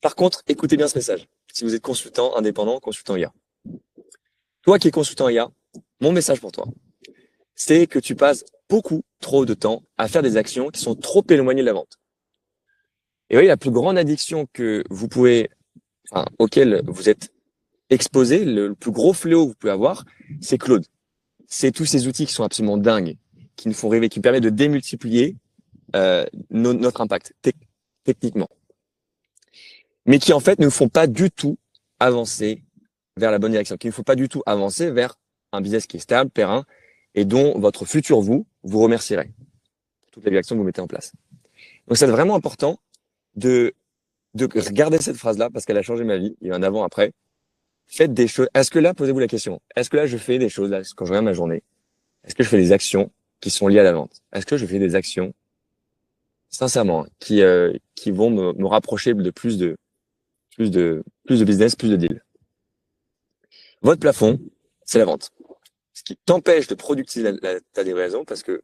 Par contre, écoutez bien ce message. Si vous êtes consultant indépendant, consultant IA. Toi qui es consultant IA, mon message pour toi, c'est que tu passes beaucoup trop de temps à faire des actions qui sont trop éloignées de la vente. Et oui, la plus grande addiction que vous pouvez, auquel vous êtes exposé, le plus gros fléau que vous pouvez avoir, c'est Claude. C'est tous ces outils qui sont absolument dingues, qui nous font rêver, qui permettent de démultiplier notre impact techniquement, mais qui en fait ne nous font pas du tout avancer vers la bonne direction, qui ne faut pas du tout avancer vers un business qui est stable, périn, et dont votre futur vous remercierait pour toutes les actions que vous mettez en place. Donc c'est vraiment important de regarder cette phrase-là parce qu'elle a changé ma vie. Il y a un avant-après. Faites des choses. Est-ce que là, posez-vous la question, est-ce que là, je fais des choses, là, quand je regarde ma journée, est-ce que je fais des actions qui sont liées à la vente? Est-ce que je fais des actions, sincèrement, qui vont me rapprocher de plus de business, plus de deals? Votre plafond, c'est la vente. Ce qui t'empêche de productiser ta livraison, parce que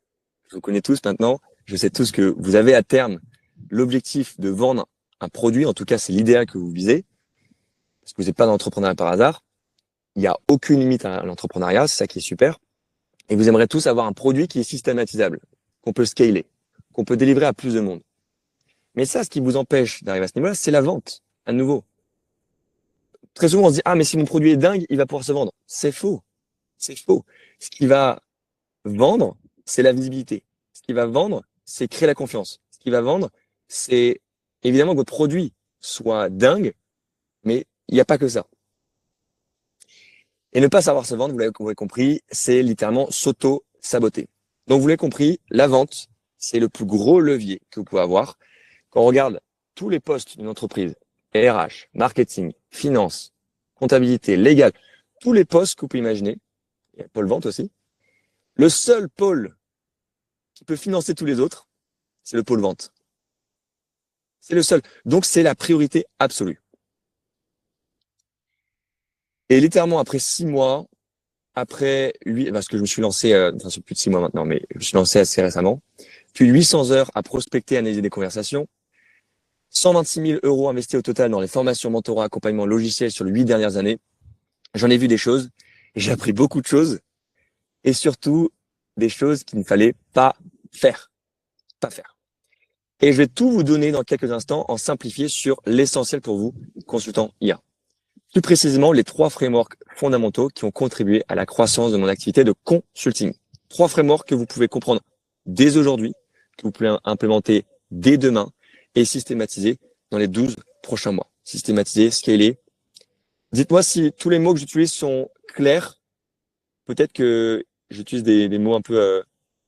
je vous connais tous maintenant, je sais tous que vous avez à terme l'objectif de vendre un produit, en tout cas c'est l'idéal que vous visez, parce que vous n'êtes pas dans l'entrepreneuriat par hasard, il n'y a aucune limite à l'entrepreneuriat, c'est ça qui est super, et vous aimeriez tous avoir un produit qui est systématisable, qu'on peut scaler, qu'on peut délivrer à plus de monde. Mais ça, ce qui vous empêche d'arriver à ce niveau-là, c'est la vente, à nouveau. Très souvent, on se dit, ah, mais si mon produit est dingue, il va pouvoir se vendre. C'est faux. C'est faux. Ce qui va vendre, c'est la visibilité. Ce qui va vendre, c'est créer la confiance. Ce qui va vendre, c'est évidemment que votre produit soit dingue, mais il n'y a pas que ça. Et ne pas savoir se vendre, vous l'avez compris, c'est littéralement s'auto-saboter. Donc, vous l'avez compris, la vente, c'est le plus gros levier que vous pouvez avoir. Quand on regarde tous les postes d'une entreprise, RH, marketing, finance, comptabilité, légal, tous les postes que vous pouvez imaginer, il y a pôle vente aussi, le seul pôle qui peut financer tous les autres, c'est le pôle vente. C'est le seul. Donc, c'est la priorité absolue. Et littéralement, après 6 mois, après 8, parce que je me suis lancé, c'est plus de 6 mois maintenant, mais je me suis lancé assez récemment, puis 800 heures à prospecter, analyser des conversations, 126 000 euros investis au total dans les formations, mentorat, accompagnement logiciel sur les 8 dernières années. J'en ai vu des choses, j'ai appris beaucoup de choses, et surtout des choses qu'il ne fallait pas faire. Pas faire. Et je vais tout vous donner dans quelques instants en simplifié sur l'essentiel pour vous, consultant IA. Plus précisément, les 3 frameworks fondamentaux qui ont contribué à la croissance de mon activité de consulting. 3 frameworks que vous pouvez comprendre dès aujourd'hui, que vous pouvez implémenter dès demain et systématiser dans les 12 prochains mois. Systématiser, scaler. Dites-moi si tous les mots que j'utilise sont clairs. Peut-être que j'utilise des mots un peu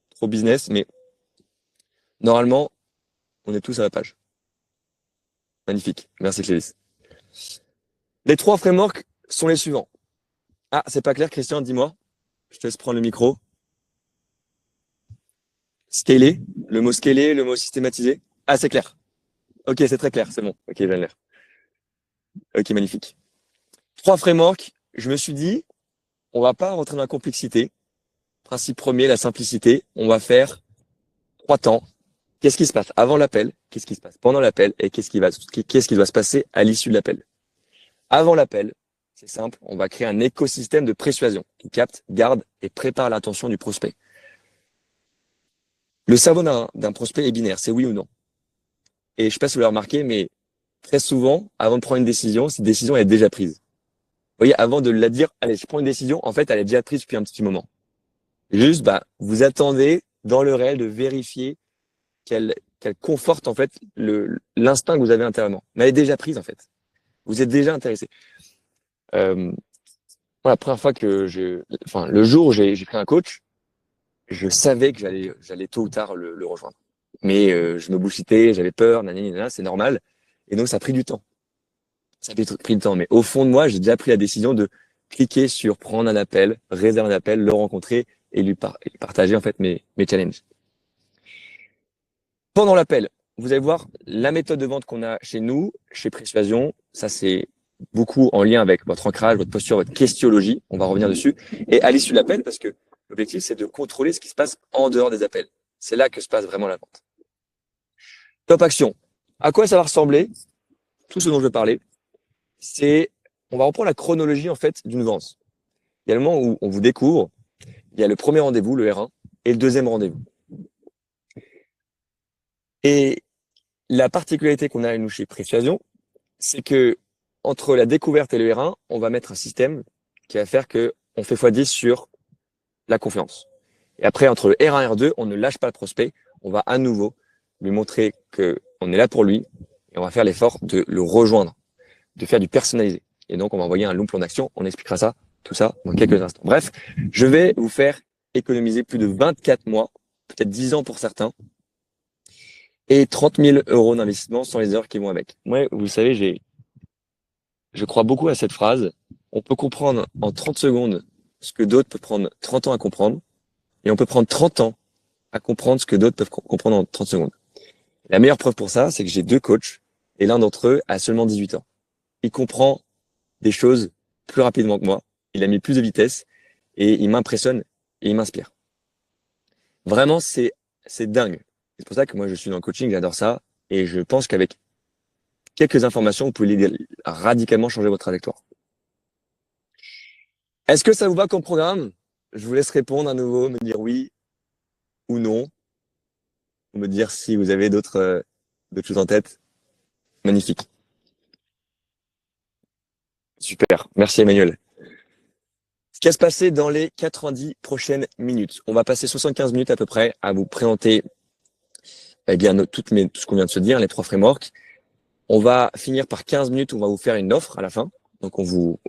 trop business, mais normalement, on est tous à la page. Magnifique. Merci Clélis. Les 3 frameworks sont les suivants. Ah, c'est pas clair, Christian, dis-moi. Je te laisse prendre le micro. Scaler, le mot scaler, le mot systématiser. Ah, c'est clair. Ok, c'est très clair, c'est bon. Ok, j'ai l'air. Ok, magnifique. 3 frameworks, je me suis dit, on va pas rentrer dans la complexité. Principe premier, la simplicité. On va faire 3 temps. Qu'est-ce qui se passe avant l'appel? Qu'est-ce qui se passe pendant l'appel? Et qu'est-ce qui doit se passer à l'issue de l'appel? Avant l'appel, c'est simple, on va créer un écosystème de persuasion qui capte, garde et prépare l'attention du prospect. Le cerveau d'un prospect est binaire, c'est oui ou non. Et je ne sais pas si vous l'avez remarqué, mais très souvent, avant de prendre une décision, cette décision est déjà prise. Vous voyez, avant de la dire, allez, je prends une décision, en fait, elle est déjà prise depuis un petit moment. Juste, vous attendez dans le réel de vérifier qu'elle conforte en fait l'instinct que vous avez intérieurement. Mais elle est déjà prise en fait. Vous êtes déjà intéressé. La première fois que le jour où j'ai pris un coach, je savais que j'allais tôt ou tard le rejoindre. Mais je me bullshitais, j'avais peur, nanana, c'est normal. Et donc ça a pris du temps. Ça a pris du temps. Mais au fond de moi, j'ai déjà pris la décision de cliquer sur prendre un appel, réserver un appel, le rencontrer et lui partager en fait mes challenges. Pendant l'appel, vous allez voir la méthode de vente qu'on a chez nous, chez Persuasion. Ça, c'est beaucoup en lien avec votre ancrage, votre posture, votre questiologie. On va revenir dessus. Et à l'issue de l'appel, parce que l'objectif, c'est de contrôler ce qui se passe en dehors des appels. C'est là que se passe vraiment la vente. Top action. À quoi ça va ressembler? tout ce dont je veux parler, on va reprendre la chronologie en fait d'une vente. Il y a le moment où on vous découvre, il y a le premier rendez-vous, le R1, et le deuxième rendez-vous. Et la particularité qu'on a nous chez Persuasion, c'est que entre la découverte et le R1, on va mettre un système qui va faire que on fait x10 sur la confiance. Et après, entre le R1 et R2, on ne lâche pas le prospect. On va à nouveau lui montrer qu'on est là pour lui et on va faire l'effort de le rejoindre, de faire du personnalisé. Et donc, on va envoyer un long plan d'action. On expliquera ça, tout ça, dans quelques instants. Bref, je vais vous faire économiser plus de 24 mois, peut-être 10 ans pour certains, et 30 000 euros d'investissement sans les heures qui vont avec. Moi, vous savez, je crois beaucoup à cette phrase. On peut comprendre en 30 secondes ce que d'autres peuvent prendre 30 ans à comprendre, et on peut prendre 30 ans à comprendre ce que d'autres peuvent comprendre en 30 secondes. La meilleure preuve pour ça, c'est que j'ai 2 coachs, et l'un d'entre eux a seulement 18 ans. Il comprend des choses plus rapidement que moi, il a mis plus de vitesse, et il m'impressionne, et il m'inspire. Vraiment, c'est dingue. C'est pour ça que moi, je suis dans le coaching, j'adore ça, et je pense qu'avec quelques informations, vous pouvez l'aider à radicalement changer votre trajectoire. Est-ce que ça vous va comme programme? Je vous laisse répondre à nouveau, me dire oui ou non, ou me dire si vous avez d'autres choses en tête. Magnifique. Super. Merci Emmanuel. Ce qui va se passer dans les 90 prochaines minutes. On va passer 75 minutes à peu près à vous présenter tout ce qu'on vient de se dire, les 3 frameworks. On va finir par 15 minutes où on va vous faire une offre à la fin. Donc vous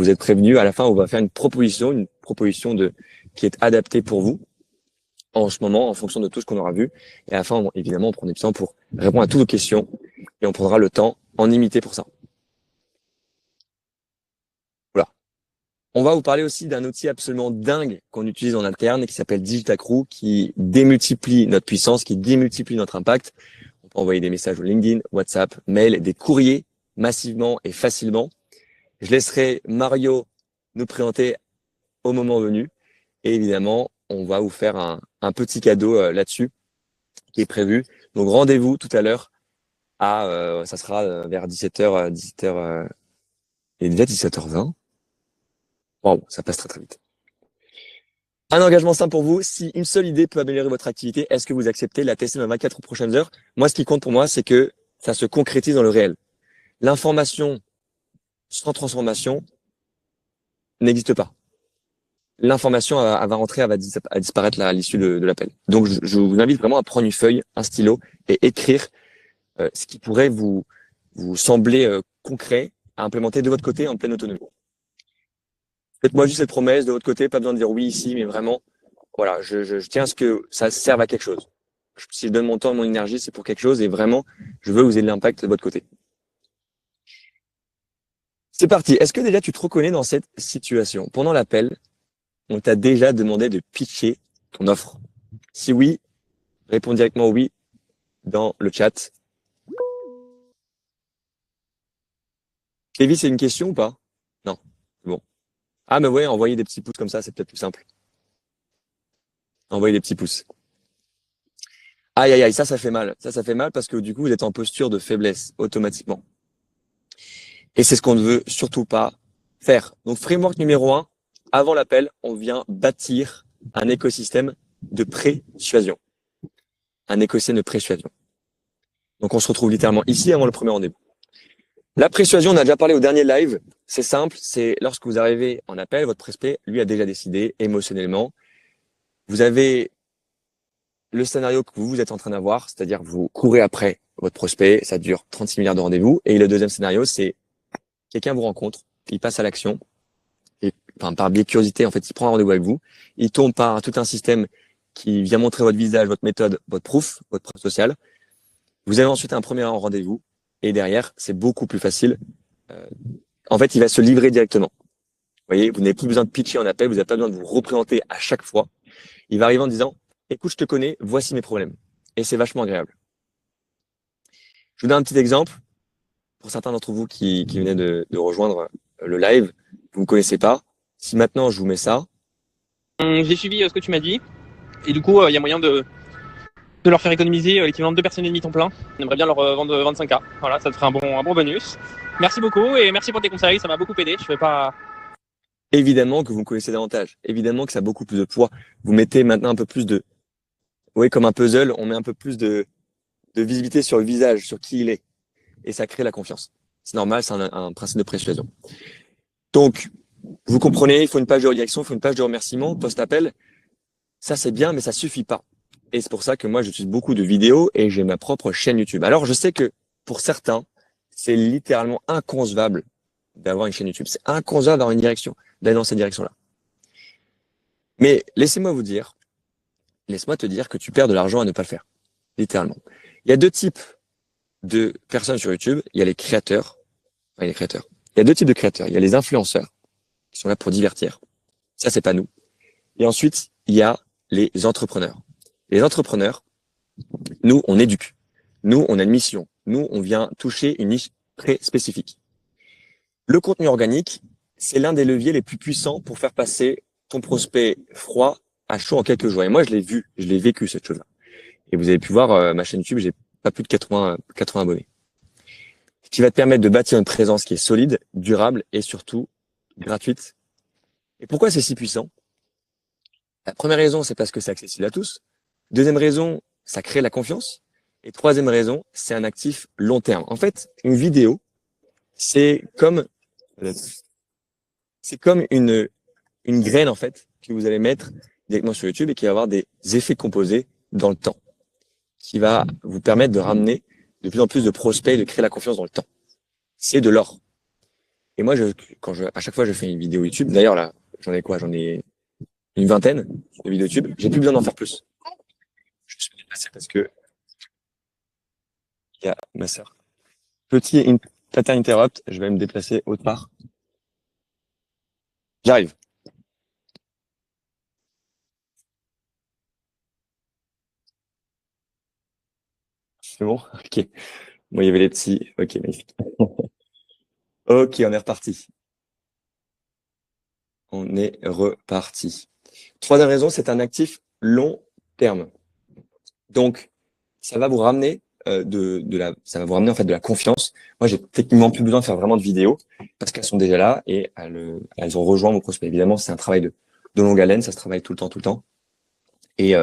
êtes prévenus. À la fin, on va faire une proposition qui est adaptée pour vous en ce moment, en fonction de tout ce qu'on aura vu. Et à la fin, évidemment, on prend du temps pour répondre à toutes vos questions et on prendra le temps en limité pour ça. Voilà. On va vous parler aussi d'un outil absolument dingue qu'on utilise en interne et qui s'appelle Digitacrew, qui démultiplie notre puissance, qui démultiplie notre impact. On peut envoyer des messages au LinkedIn, WhatsApp, mail, des courriers massivement et facilement. Je laisserai Mario nous présenter au moment venu. Et évidemment, on va vous faire un petit cadeau là-dessus qui est prévu. Donc, rendez-vous tout à l'heure ça sera vers 17h, 17h, il est déjà 17h20. Wow, ça passe très, très vite. Un engagement simple pour vous. Si une seule idée peut améliorer votre activité, est-ce que vous acceptez la tester dans 24 prochaines heures? Moi, ce qui compte pour moi, c'est que ça se concrétise dans le réel. L'information sans transformation n'existe pas. L'information elle va rentrer, elle va disparaître à l'issue de l'appel. Donc, je vous invite vraiment à prendre une feuille, un stylo et écrire ce qui pourrait vous sembler concret à implémenter de votre côté en pleine autonomie. Faites-moi juste cette promesse de votre côté, pas besoin de dire oui ici, mais vraiment, voilà, je tiens à ce que ça serve à quelque chose. Si je donne mon temps et mon énergie, c'est pour quelque chose et vraiment, je veux que vous ayez de l'impact de votre côté. C'est parti. Est-ce que déjà tu te reconnais dans cette situation? Pendant l'appel, on t'a déjà demandé de pitcher ton offre. Si oui, réponds directement oui dans le chat. Lévi, c'est une question ou pas? Non. Bon. Ah, mais ouais, envoyer des petits pouces comme ça, c'est peut-être plus simple. Envoyer des petits pouces. Aïe, aïe, aïe, ça fait mal. Ça fait mal parce que du coup, vous êtes en posture de faiblesse automatiquement. Et c'est ce qu'on ne veut surtout pas faire. Donc, framework numéro 1, avant l'appel, on vient bâtir un écosystème de persuasion. Un écosystème de persuasion. Donc, on se retrouve littéralement ici avant le premier rendez-vous. La persuasion, on a déjà parlé au dernier live. C'est simple, c'est lorsque vous arrivez en appel, votre prospect, lui, a déjà décidé émotionnellement. Vous avez le scénario que vous êtes en train d'avoir, c'est-à-dire vous courez après votre prospect, ça dure 36 milliards de rendez-vous. Et le deuxième scénario, c'est quelqu'un vous rencontre, il passe à l'action, et par biais de curiosité, en fait, il prend un rendez-vous avec vous, il tombe par tout un système qui vient montrer votre visage, votre méthode, votre proof social. Vous avez ensuite un premier rendez-vous, et derrière, c'est beaucoup plus facile. En fait, il va se livrer directement. Vous voyez, vous n'avez plus besoin de pitcher en appel, vous n'avez pas besoin de vous représenter à chaque fois. Il va arriver en disant, écoute, je te connais, voici mes problèmes. Et c'est vachement agréable. Je vous donne un petit exemple. Pour certains d'entre vous qui venaient de rejoindre le live, vous ne connaissez pas. Si maintenant je vous mets ça. J'ai suivi ce que tu m'as dit. Et du coup, il y a moyen de de leur faire économiser l'équivalent de 2 personnes et demie temps plein. On aimerait bien leur vendre 25K. Voilà, ça te ferait un bon bonus. Merci beaucoup et merci pour tes conseils, ça m'a beaucoup aidé. Je vais pas. Évidemment que vous me connaissez davantage. Évidemment que ça a beaucoup plus de poids. Vous mettez maintenant un peu plus de, oui, comme un puzzle, on met un peu plus de visibilité sur le visage, sur qui il est. Et ça crée la confiance. C'est normal, c'est un principe de persuasion. Donc, vous comprenez, il faut une page de redirection, il faut une page de remerciement, post-appel. Ça, c'est bien, mais ça suffit pas. Et c'est pour ça que moi, j'utilise beaucoup de vidéos et j'ai ma propre chaîne YouTube. Alors, je sais que pour certains, c'est littéralement inconcevable d'avoir une chaîne YouTube. C'est inconcevable d'avoir une direction, d'aller dans cette direction-là. Mais laisse-moi te dire que tu perds de l'argent à ne pas le faire. Littéralement. Il y a deux types de personnes sur YouTube. Il y a les créateurs. Enfin, les créateurs. Il y a deux types de créateurs. Il y a les influenceurs qui sont là pour divertir. Ça, c'est pas nous. Et ensuite, il y a les entrepreneurs. Les entrepreneurs, nous, on éduque. Nous, on a une mission. Nous, on vient toucher une niche très spécifique. Le contenu organique, c'est l'un des leviers les plus puissants pour faire passer ton prospect froid à chaud en quelques jours. Et moi, je l'ai vu, je l'ai vécu, cette chose-là. Et vous avez pu voir ma chaîne YouTube, j'ai pas plus de 80 abonnés. Ce qui va te permettre de bâtir une présence qui est solide, durable et surtout gratuite. Et pourquoi c'est si puissant? La première raison, c'est parce que c'est accessible à tous. Deuxième raison, ça crée la confiance. Et troisième raison, c'est un actif long terme. En fait, une vidéo, c'est comme une graine, en fait, que vous allez mettre directement sur YouTube et qui va avoir des effets composés dans le temps, qui va vous permettre de ramener de plus en plus de prospects et de créer la confiance dans le temps. C'est de l'or. Et moi, à chaque fois, je fais une vidéo YouTube. D'ailleurs, là, j'en ai quoi? J'en ai une vingtaine de vidéos YouTube. J'ai plus besoin d'en faire plus. Je suis déplacé parce que il y a ma sœur. Tata interrupt. Je vais me déplacer autre part. J'arrive. C'est bon? Ok. Bon, il y avait les petits. Ok, magnifique. Ok, on est reparti. On est reparti. Troisième raison, c'est un actif long terme. Donc, ça va vous ramener ça va vous ramener en fait de la confiance. Moi, j'ai techniquement plus besoin de faire vraiment de vidéos parce qu'elles sont déjà là et elles ont rejoint mon prospect. Évidemment, c'est un travail de longue haleine, ça se travaille tout le temps, tout le temps. Et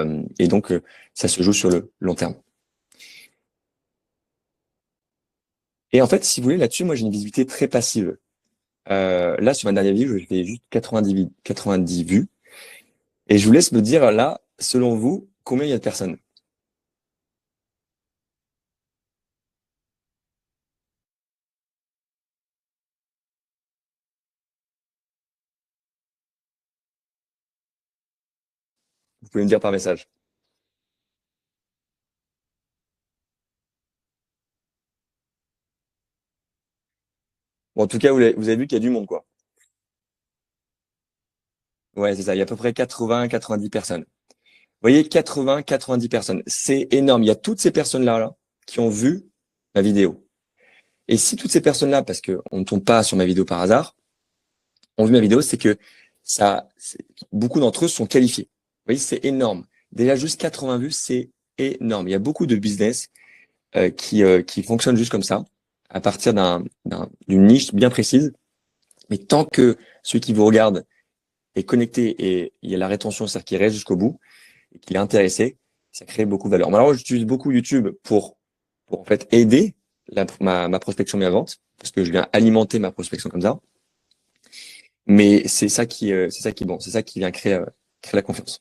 donc, ça se joue sur le long terme. Et en fait, si vous voulez, là-dessus, moi, j'ai une visibilité très passive. Là, sur ma dernière vidéo, je fais juste 90 vues. Et je vous laisse me dire, là, selon vous, combien il y a de personnes? Vous pouvez me dire par message. Bon, en tout cas, vous avez vu qu'il y a du monde, quoi. Ouais, c'est ça. Il y a à peu près 80-90 personnes. Vous voyez, 80-90 personnes. C'est énorme. Il y a toutes ces personnes-là, là, qui ont vu ma vidéo. Et si toutes ces personnes-là, parce qu'on ne tombe pas sur ma vidéo par hasard, ont vu ma vidéo, c'est que beaucoup d'entre eux sont qualifiés. Vous voyez, c'est énorme. Déjà, juste 80 vues, c'est énorme. Il y a beaucoup de business qui fonctionnent juste comme ça, à partir d'une niche bien précise. Mais tant que celui qui vous regarde est connecté et il y a la rétention, c'est-à-dire qu'il reste jusqu'au bout et qu'il est intéressé, ça crée beaucoup de valeur. Malheureusement, j'utilise beaucoup YouTube pour en fait aider ma prospection, mes ventes, parce que je viens alimenter ma prospection comme ça. Mais c'est ça qui vient créer la confiance.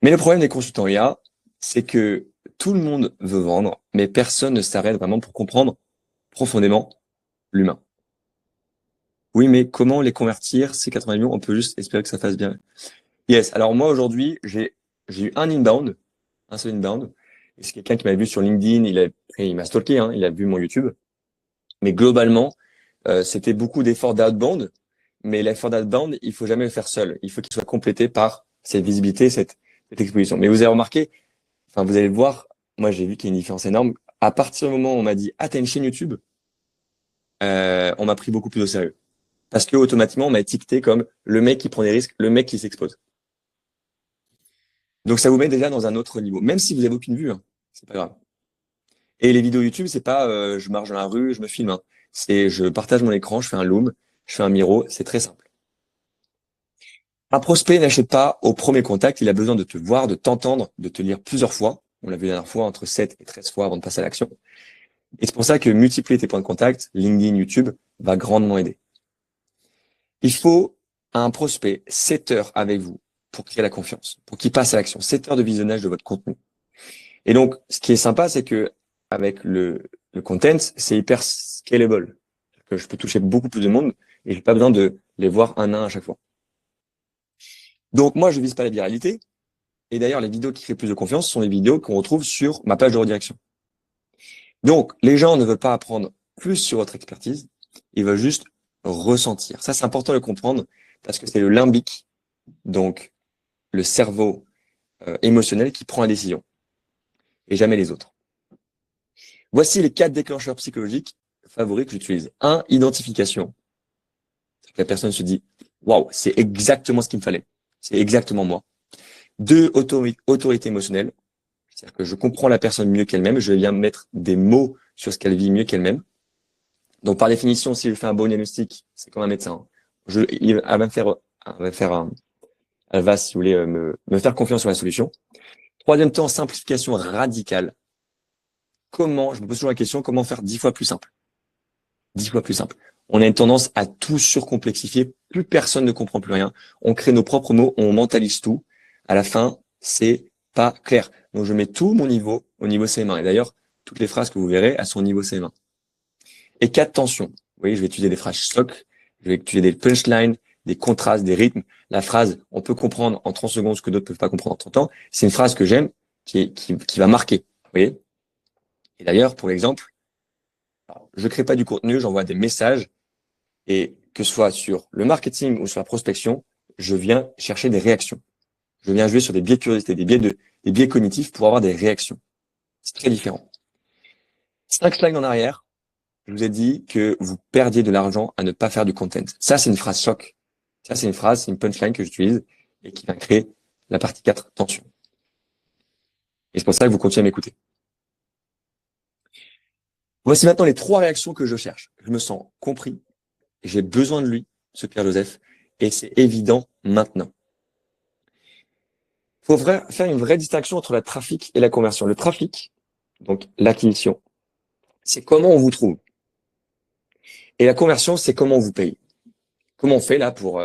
Mais le problème des consultants IA, c'est que tout le monde veut vendre, mais personne ne s'arrête vraiment pour comprendre profondément l'humain. Oui, mais comment les convertir, ces 80 millions? On peut juste espérer que ça fasse bien. Yes. Alors moi, aujourd'hui, j'ai eu un seul inbound. Et c'est quelqu'un qui m'a vu sur LinkedIn, il m'a stalké, hein, il a vu mon YouTube. Mais globalement, c'était beaucoup d'efforts d'outbound. Mais l'effort d'outbound, il faut jamais le faire seul. Il faut qu'il soit complété par cette visibilité, cette exposition. Mais vous avez remarqué, enfin, vous allez le voir, moi, j'ai vu qu'il y a une différence énorme. À partir du moment où on m'a dit, ah, t'as une chaîne YouTube, on m'a pris beaucoup plus au sérieux. Parce que, automatiquement, on m'a étiqueté comme le mec qui prend des risques, le mec qui s'expose. Donc, ça vous met déjà dans un autre niveau. Même si vous n'avez aucune vue, hein, c'est pas grave. Et les vidéos YouTube, c'est pas je marche dans la rue, je me filme. Hein. C'est je partage mon écran, je fais un loom, je fais un miro, c'est très simple. Un prospect n'achète pas au premier contact, il a besoin de te voir, de t'entendre, de te lire plusieurs fois. On l'a vu la dernière fois, entre 7 et 13 fois avant de passer à l'action. Et c'est pour ça que multiplier tes points de contact, LinkedIn, YouTube, va grandement aider. Il faut un prospect 7 heures avec vous pour créer la confiance, pour qu'il passe à l'action. 7 heures de visionnage de votre contenu. Et donc, ce qui est sympa, c'est que avec le content, c'est hyper scalable. Que je peux toucher beaucoup plus de monde et j'ai pas besoin de les voir un à un à chaque fois. Donc, moi, je vise pas la viralité. Et d'ailleurs, les vidéos qui créent plus de confiance sont les vidéos qu'on retrouve sur ma page de redirection. Donc, les gens ne veulent pas apprendre plus sur votre expertise. Ils veulent juste ressentir. Ça, c'est important de le comprendre parce que c'est le limbique, donc le cerveau émotionnel qui prend la décision et jamais les autres. Voici les 4 déclencheurs psychologiques favoris que j'utilise. 1, identification. La personne se dit, waouh, c'est exactement ce qu'il me fallait. C'est exactement moi. 2, autorité émotionnelle. C'est-à-dire que je comprends la personne mieux qu'elle-même. Je viens mettre des mots sur ce qu'elle vit mieux qu'elle-même. Donc, par définition, si je fais un bon diagnostic, c'est comme un médecin. Elle va, si vous voulez, me faire confiance sur la solution. Troisième temps, simplification radicale. Je me pose toujours la question, comment faire 10 fois plus simple? 10 fois plus simple. On a une tendance à tout surcomplexifier. Plus personne ne comprend plus rien. On crée nos propres mots, on mentalise tout. À la fin, c'est pas clair. Donc, je mets tout mon niveau au niveau CM1. Et d'ailleurs, toutes les phrases que vous verrez, elles sont au niveau CM1. Et 4, tension. Vous voyez, je vais utiliser des phrases choc, je vais utiliser des punchlines, des contrastes, des rythmes. La phrase, on peut comprendre en 30 secondes ce que d'autres peuvent pas comprendre en 30 ans. C'est une phrase que j'aime, qui va marquer. Vous voyez? Et d'ailleurs, pour l'exemple, je crée pas du contenu, j'envoie des messages. Et que ce soit sur le marketing ou sur la prospection, je viens chercher des réactions. Je viens jouer sur des biais de curiosité, des biais cognitifs pour avoir des réactions. C'est très différent. 5 slides en arrière, je vous ai dit que vous perdiez de l'argent à ne pas faire du content. Ça, c'est une phrase choc. Ça, c'est une punchline que j'utilise et qui va créer la partie 4, tension. Et c'est pour ça que vous continuez à m'écouter. Voici maintenant les 3 réactions que je cherche. Je me sens compris. J'ai besoin de lui, ce Pierre-Joseph, et c'est évident maintenant. Il faut faire une vraie distinction entre le trafic et la conversion. Le trafic, donc l'acquisition, c'est comment on vous trouve. Et la conversion, c'est comment on vous paye. Comment on fait là pour,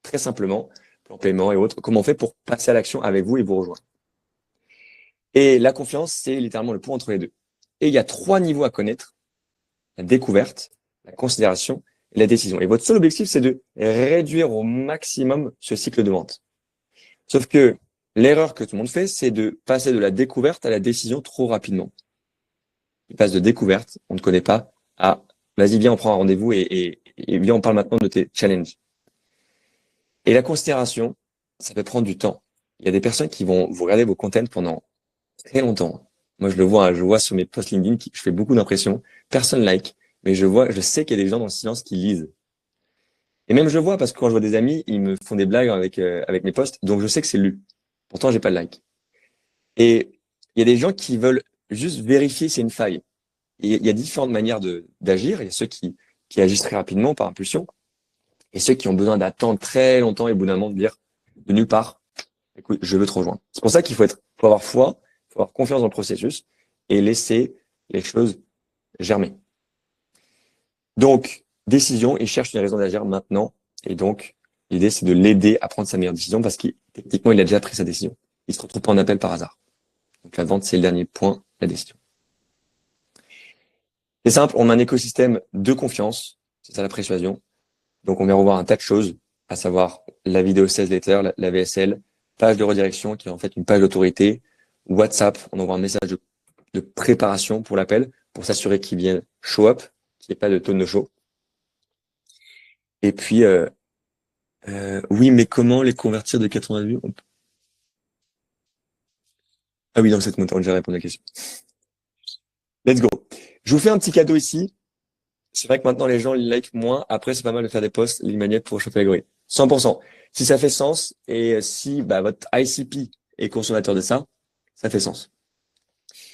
très simplement, plan paiement et autres, comment on fait pour passer à l'action avec vous et vous rejoindre. Et la confiance, c'est littéralement le pont entre les deux. Et il y a 3 niveaux à connaître. La découverte, la considération et la décision. Et votre seul objectif, c'est de réduire au maximum ce cycle de vente. Sauf que l'erreur que tout le monde fait, c'est de passer de la découverte à la décision trop rapidement. Il passe de découverte, on ne connaît pas, à vas-y, viens, on prend un rendez-vous et viens, on parle maintenant de tes challenges. Et la considération, ça peut prendre du temps. Il y a des personnes qui vont vous regarder vos contents pendant très longtemps. Moi, je le vois, je vois sur mes posts LinkedIn, je fais beaucoup d'impressions. Personne like, mais je sais qu'il y a des gens dans le silence qui lisent. Et même je vois parce que quand je vois des amis, ils me font des blagues avec mes posts, donc je sais que c'est lu. Pourtant, j'ai pas de like. Et il y a des gens qui veulent juste vérifier si c'est une faille. Et il y a différentes manières d'agir. Il y a ceux qui agissent très rapidement par impulsion et ceux qui ont besoin d'attendre très longtemps et au bout d'un moment de dire de nulle part, écoute, je veux te rejoindre. C'est pour ça faut avoir foi, il faut avoir confiance dans le processus et laisser les choses germer. Donc, décision, il cherche une raison d'agir maintenant. Et donc, l'idée, c'est de l'aider à prendre sa meilleure décision parce qu'il, techniquement, il a déjà pris sa décision. Il se retrouve pas en appel par hasard. Donc, la vente, c'est le dernier point, la décision. C'est simple, on a un écosystème de confiance. C'est ça la persuasion. Donc, on vient revoir un tas de choses, à savoir la vidéo 16 letter, la VSL, page de redirection qui est en fait une page d'autorité, WhatsApp, on envoie un message de préparation pour l'appel, pour s'assurer qu'il vienne show up, qu'il n'y ait pas de tone de show. Et puis, oui, mais comment les convertir de 80 vues? Ah oui, dans cette montagne, j'ai répondu à la question. Let's go. Je vous fais un petit cadeau ici. C'est vrai que maintenant, les gens like moins. Après, c'est pas mal de faire des posts, ligne magnète pour chauffer l'algorithme. 100%. Si ça fait sens et si votre ICP est consommateur de ça, ça fait sens.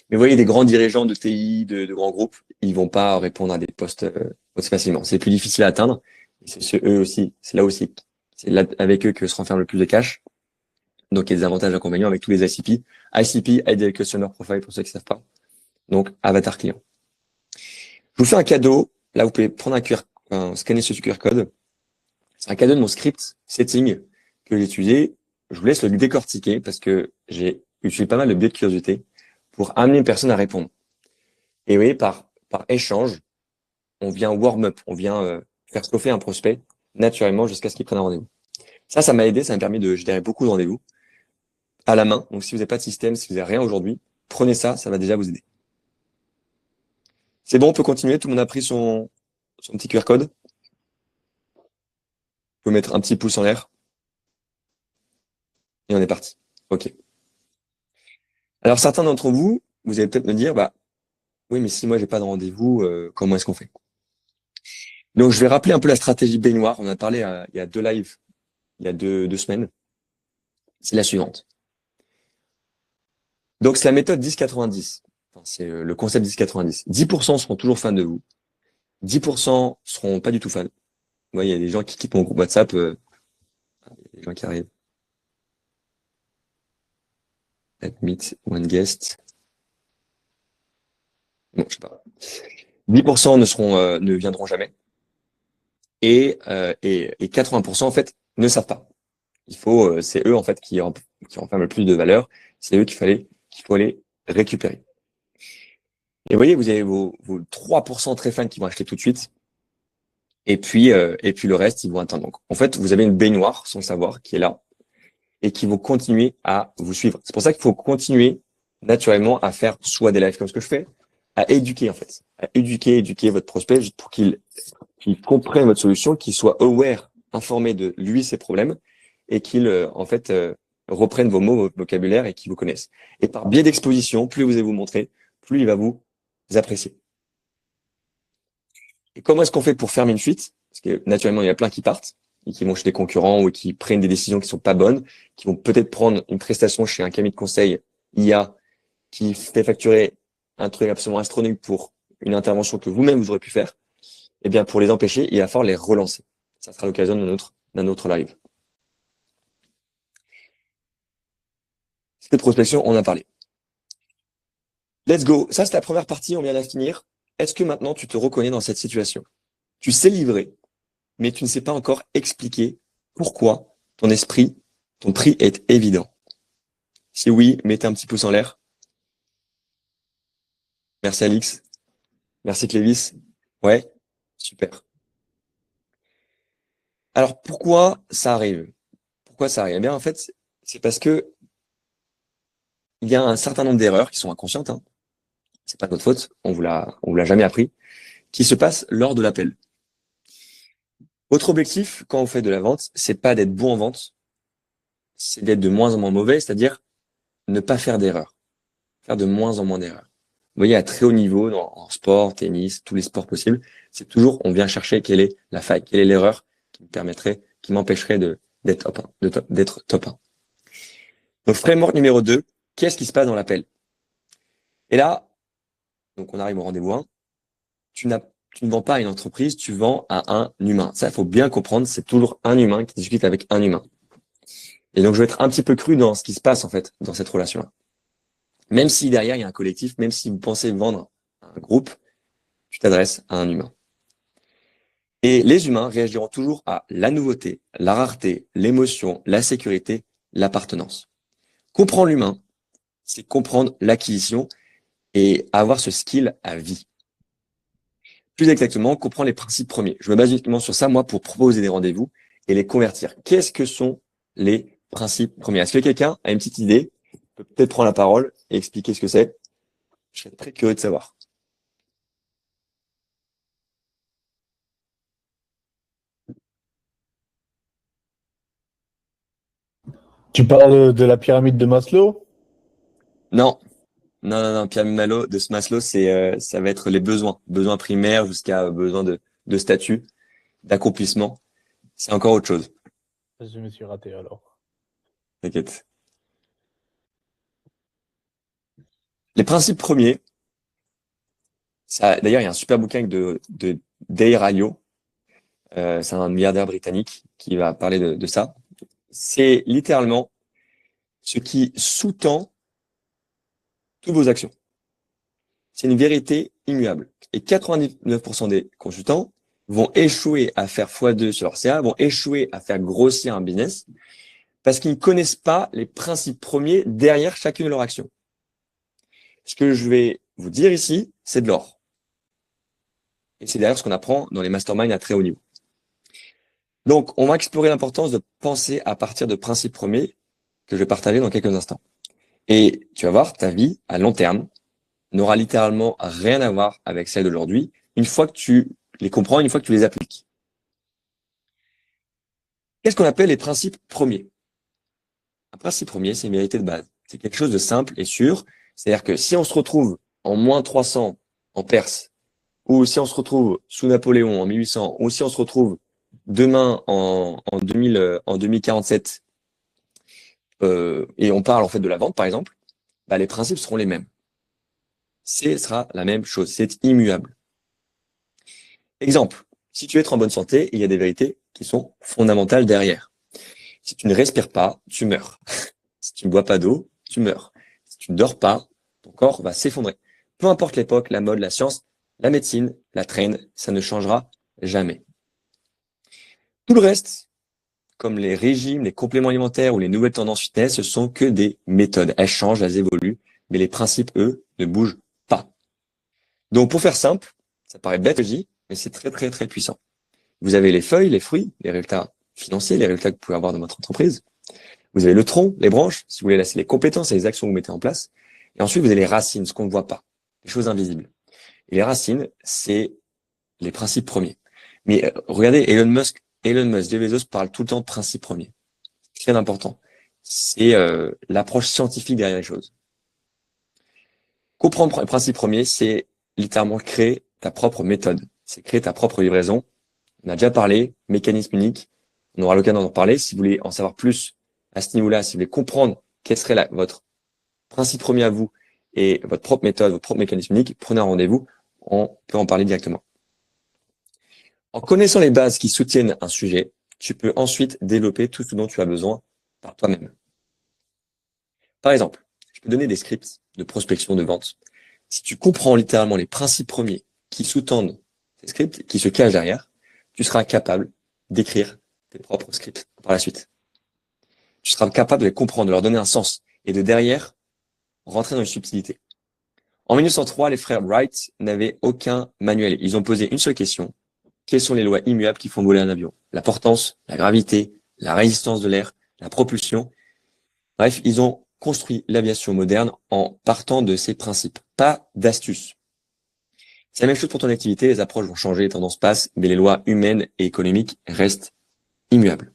Mais vous voyez, des grands dirigeants de TI, de grands groupes, ils vont pas répondre à des postes aussi facilement. C'est plus difficile à atteindre. Eux aussi, c'est là avec eux que se renferme le plus de cash. Donc, il y a des avantages et inconvénients avec tous les ICP. ICP, Ideal Customer Profile, pour ceux qui ne savent pas. Donc, avatar client. Je vous fais un cadeau. Là, vous pouvez prendre scanner ce QR code. C'est un cadeau de mon script setting que j'ai utilisé. Je vous laisse le décortiquer parce que j'ai utilisé pas mal de biais de curiosité pour amener une personne à répondre. Et vous voyez, par échange, on vient warm up, on vient faire chauffer un prospect naturellement jusqu'à ce qu'il prenne un rendez-vous. Ça m'a aidé, ça m'a permis de générer beaucoup de rendez-vous à la main. Donc, si vous n'avez pas de système, si vous n'avez rien aujourd'hui, prenez ça, ça va déjà vous aider. C'est bon, on peut continuer. Tout le monde a pris son petit QR code. Vous pouvez mettre un petit pouce en l'air. Et on est parti. OK. Alors, certains d'entre vous, vous allez peut-être me dire, oui, mais si moi, j'ai pas de rendez-vous, comment est-ce qu'on fait? Donc, je vais rappeler un peu la stratégie baignoire. On en a parlé il y a 2 lives, il y a deux semaines. C'est la suivante. Donc, c'est la méthode 10-90. Enfin, c'est le concept 10-90. 10% seront toujours fans de vous. 10% seront pas du tout fans. Vous voyez, il y a des gens qui quittent mon groupe WhatsApp. Il y a des gens qui arrivent. Meet one guest. Bon, je sais pas. 10% ne viendront jamais. Et 80% en fait ne savent pas. C'est eux en fait qui renferment le plus de valeur. C'est eux qu'il faut aller récupérer. Et vous voyez, vous avez vos 3% très fans qui vont acheter tout de suite. Et puis le reste, ils vont attendre. Donc, en fait, vous avez une baignoire sans le savoir qui est là et qui vont continuer à vous suivre. C'est pour ça qu'il faut continuer naturellement à faire soit des lives comme ce que je fais, à éduquer en fait, à éduquer votre prospect juste pour qu'il comprenne votre solution, qu'il soit aware, informé de lui, ses problèmes et qu'il reprenne vos mots, votre vocabulaire et qu'il vous connaisse. Et par biais d'exposition, plus vous allez vous montrer, plus il va vous apprécier. Et comment est-ce qu'on fait pour fermer une fuite? Parce que naturellement, il y a plein qui partent et qui vont chez des concurrents ou qui prennent des décisions qui sont pas bonnes, qui vont peut-être prendre une prestation chez un cabinet de conseil IA qui fait facturer un truc absolument astronomique pour une intervention que vous-même vous aurez pu faire. Eh bien, pour les empêcher, il va falloir les relancer. Ça sera l'occasion d'un autre live. Cette prospection, on en a parlé. Let's go. Ça, c'est la première partie, on vient de la finir. Est-ce que maintenant, tu te reconnais dans cette situation? Tu sais livrer, mais tu ne sais pas encore expliquer pourquoi ton prix est évident. Si oui, mettez un petit pouce en l'air. Merci Alix. Merci Clévis. Ouais, super. Alors, pourquoi ça arrive? Eh bien, en fait, c'est parce que il y a un certain nombre d'erreurs qui sont inconscientes, hein. C'est pas notre faute, on vous l'a jamais appris, qui se passent lors de l'appel. Votre objectif, quand vous faites de la vente, c'est pas d'être bon en vente, c'est d'être de moins en moins mauvais, c'est-à-dire ne pas faire d'erreurs, faire de moins en moins d'erreurs. Vous voyez, à très haut niveau, en sport, tennis, tous les sports possibles, c'est toujours, on vient chercher quelle est la faille, quelle est l'erreur qui m'empêcherait d'être top 1. Donc, framework numéro 2, qu'est-ce qui se passe dans l'appel? Et là, donc on arrive au rendez-vous 1, tu ne vends pas à une entreprise, tu vends à un humain. Ça, il faut bien comprendre, c'est toujours un humain qui discute avec un humain. Et donc, je vais être un petit peu cru dans ce qui se passe, en fait, dans cette relation-là. Même si derrière, il y a un collectif, même si vous pensez vendre à un groupe, tu t'adresses à un humain. Et les humains réagiront toujours à la nouveauté, la rareté, l'émotion, la sécurité, l'appartenance. Comprendre l'humain, c'est comprendre l'acquisition et avoir ce skill à vie. Plus exactement, comprendre les principes premiers. Je me base uniquement sur ça, moi, pour proposer des rendez-vous et les convertir. Qu'est-ce que sont les principes premiers? Est-ce que quelqu'un a une petite idée, peut peut-être prendre la parole et expliquer ce que c'est? Je serais très curieux de savoir. Tu parles de la pyramide de Maslow? Non, non. Pyramide de Maslow, ça va être les besoins primaires jusqu'à besoin de statut, d'accomplissement. C'est encore autre chose. Je me suis raté alors. T'inquiète. Les principes premiers, ça, d'ailleurs, il y a un super bouquin de Dale Rallo, c'est un milliardaire britannique qui va parler de ça. C'est littéralement ce qui sous-tend toutes vos actions. C'est une vérité immuable. Et 99% des consultants vont échouer à faire x2 sur leur CA, vont échouer à faire grossir un business parce qu'ils ne connaissent pas les principes premiers derrière chacune de leurs actions. Ce que je vais vous dire ici, c'est de l'or. Et c'est d'ailleurs ce qu'on apprend dans les masterminds à très haut niveau. Donc, on va explorer l'importance de penser à partir de principes premiers que je vais partager dans quelques instants. Et tu vas voir, ta vie à long terme n'aura littéralement rien à voir avec celle d'aujourd'hui une fois que tu les comprends, une fois que tu les appliques. Qu'est-ce qu'on appelle les principes premiers? Un principe premier, c'est une vérité de base. C'est quelque chose de simple et sûr. C'est-à-dire que si on se retrouve en moins 300 en Perse, ou si on se retrouve sous Napoléon en 1800, ou si on se retrouve demain en 2047, et on parle en fait de la vente par exemple, bah, les principes seront les mêmes. Ce sera la même chose, c'est immuable. Exemple, si tu veux être en bonne santé, il y a des vérités qui sont fondamentales derrière. Si tu ne respires pas, tu meurs. Si tu ne bois pas d'eau, tu meurs. Si tu ne dors pas, ton corps va s'effondrer. Peu importe l'époque, la mode, la science, la médecine, la trend, ça ne changera jamais. Tout le reste, comme les régimes, les compléments alimentaires ou les nouvelles tendances fitness, ce sont que des méthodes. Elles changent, elles évoluent, mais les principes, eux, ne bougent pas. Donc, pour faire simple, ça paraît bête, je dis, mais c'est très, très, très puissant. Vous avez les feuilles, les fruits, les résultats financiers, les résultats que vous pouvez avoir dans votre entreprise. Vous avez le tronc, les branches, si vous voulez, là, c'est les compétences et les actions que vous mettez en place. Et ensuite, vous avez les racines, ce qu'on ne voit pas, les choses invisibles. Et les racines, c'est les principes premiers. Mais regardez, Elon Musk, Jeff Bezos parle tout le temps de principes premiers. C'est très important. C'est l'approche scientifique derrière les choses. Comprendre les principes premiers, c'est littéralement créer ta propre méthode. C'est créer ta propre livraison. On a déjà parlé, mécanisme unique. On aura l'occasion d'en parler. Si vous voulez en savoir plus à ce niveau-là, si vous voulez comprendre quel serait votre principe premier à vous et votre propre méthode, votre propre mécanisme unique, prenez un rendez-vous. On peut en parler directement. En connaissant les bases qui soutiennent un sujet, tu peux ensuite développer tout ce dont tu as besoin par toi-même. Par exemple, je peux donner des scripts de prospection, de vente. Si tu comprends littéralement les principes premiers qui sous-tendent ces scripts, qui se cachent derrière, tu seras capable d'écrire tes propres scripts par la suite. Tu seras capable de les comprendre, de leur donner un sens et de derrière rentrer dans une subtilité. En 1903, les frères Wright n'avaient aucun manuel. Ils ont posé une seule question. Quelles sont les lois immuables qui font voler un avion? La portance, la gravité, la résistance de l'air, la propulsion. Bref, ils ont construit l'aviation moderne en partant de ces principes, pas d'astuces. C'est la même chose pour ton activité, les approches vont changer, les tendances passent, mais les lois humaines et économiques restent immuables.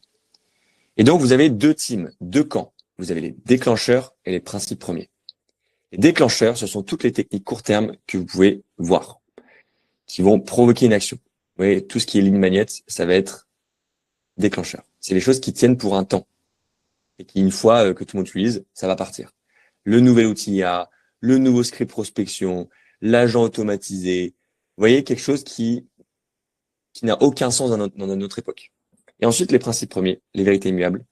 Et donc, vous avez deux teams, deux camps. Vous avez les déclencheurs et les principes premiers. Les déclencheurs, ce sont toutes les techniques court terme que vous pouvez voir, qui vont provoquer une action. Vous voyez, tout ce qui est ligne magnète, ça va être déclencheur. C'est les choses qui tiennent pour un temps et qui, une fois que tout le monde utilise, ça va partir. Le nouvel outil IA, le nouveau script prospection, l'agent automatisé. Vous voyez, quelque chose qui n'a aucun sens dans notre époque. Et ensuite, les principes premiers, les vérités immuables.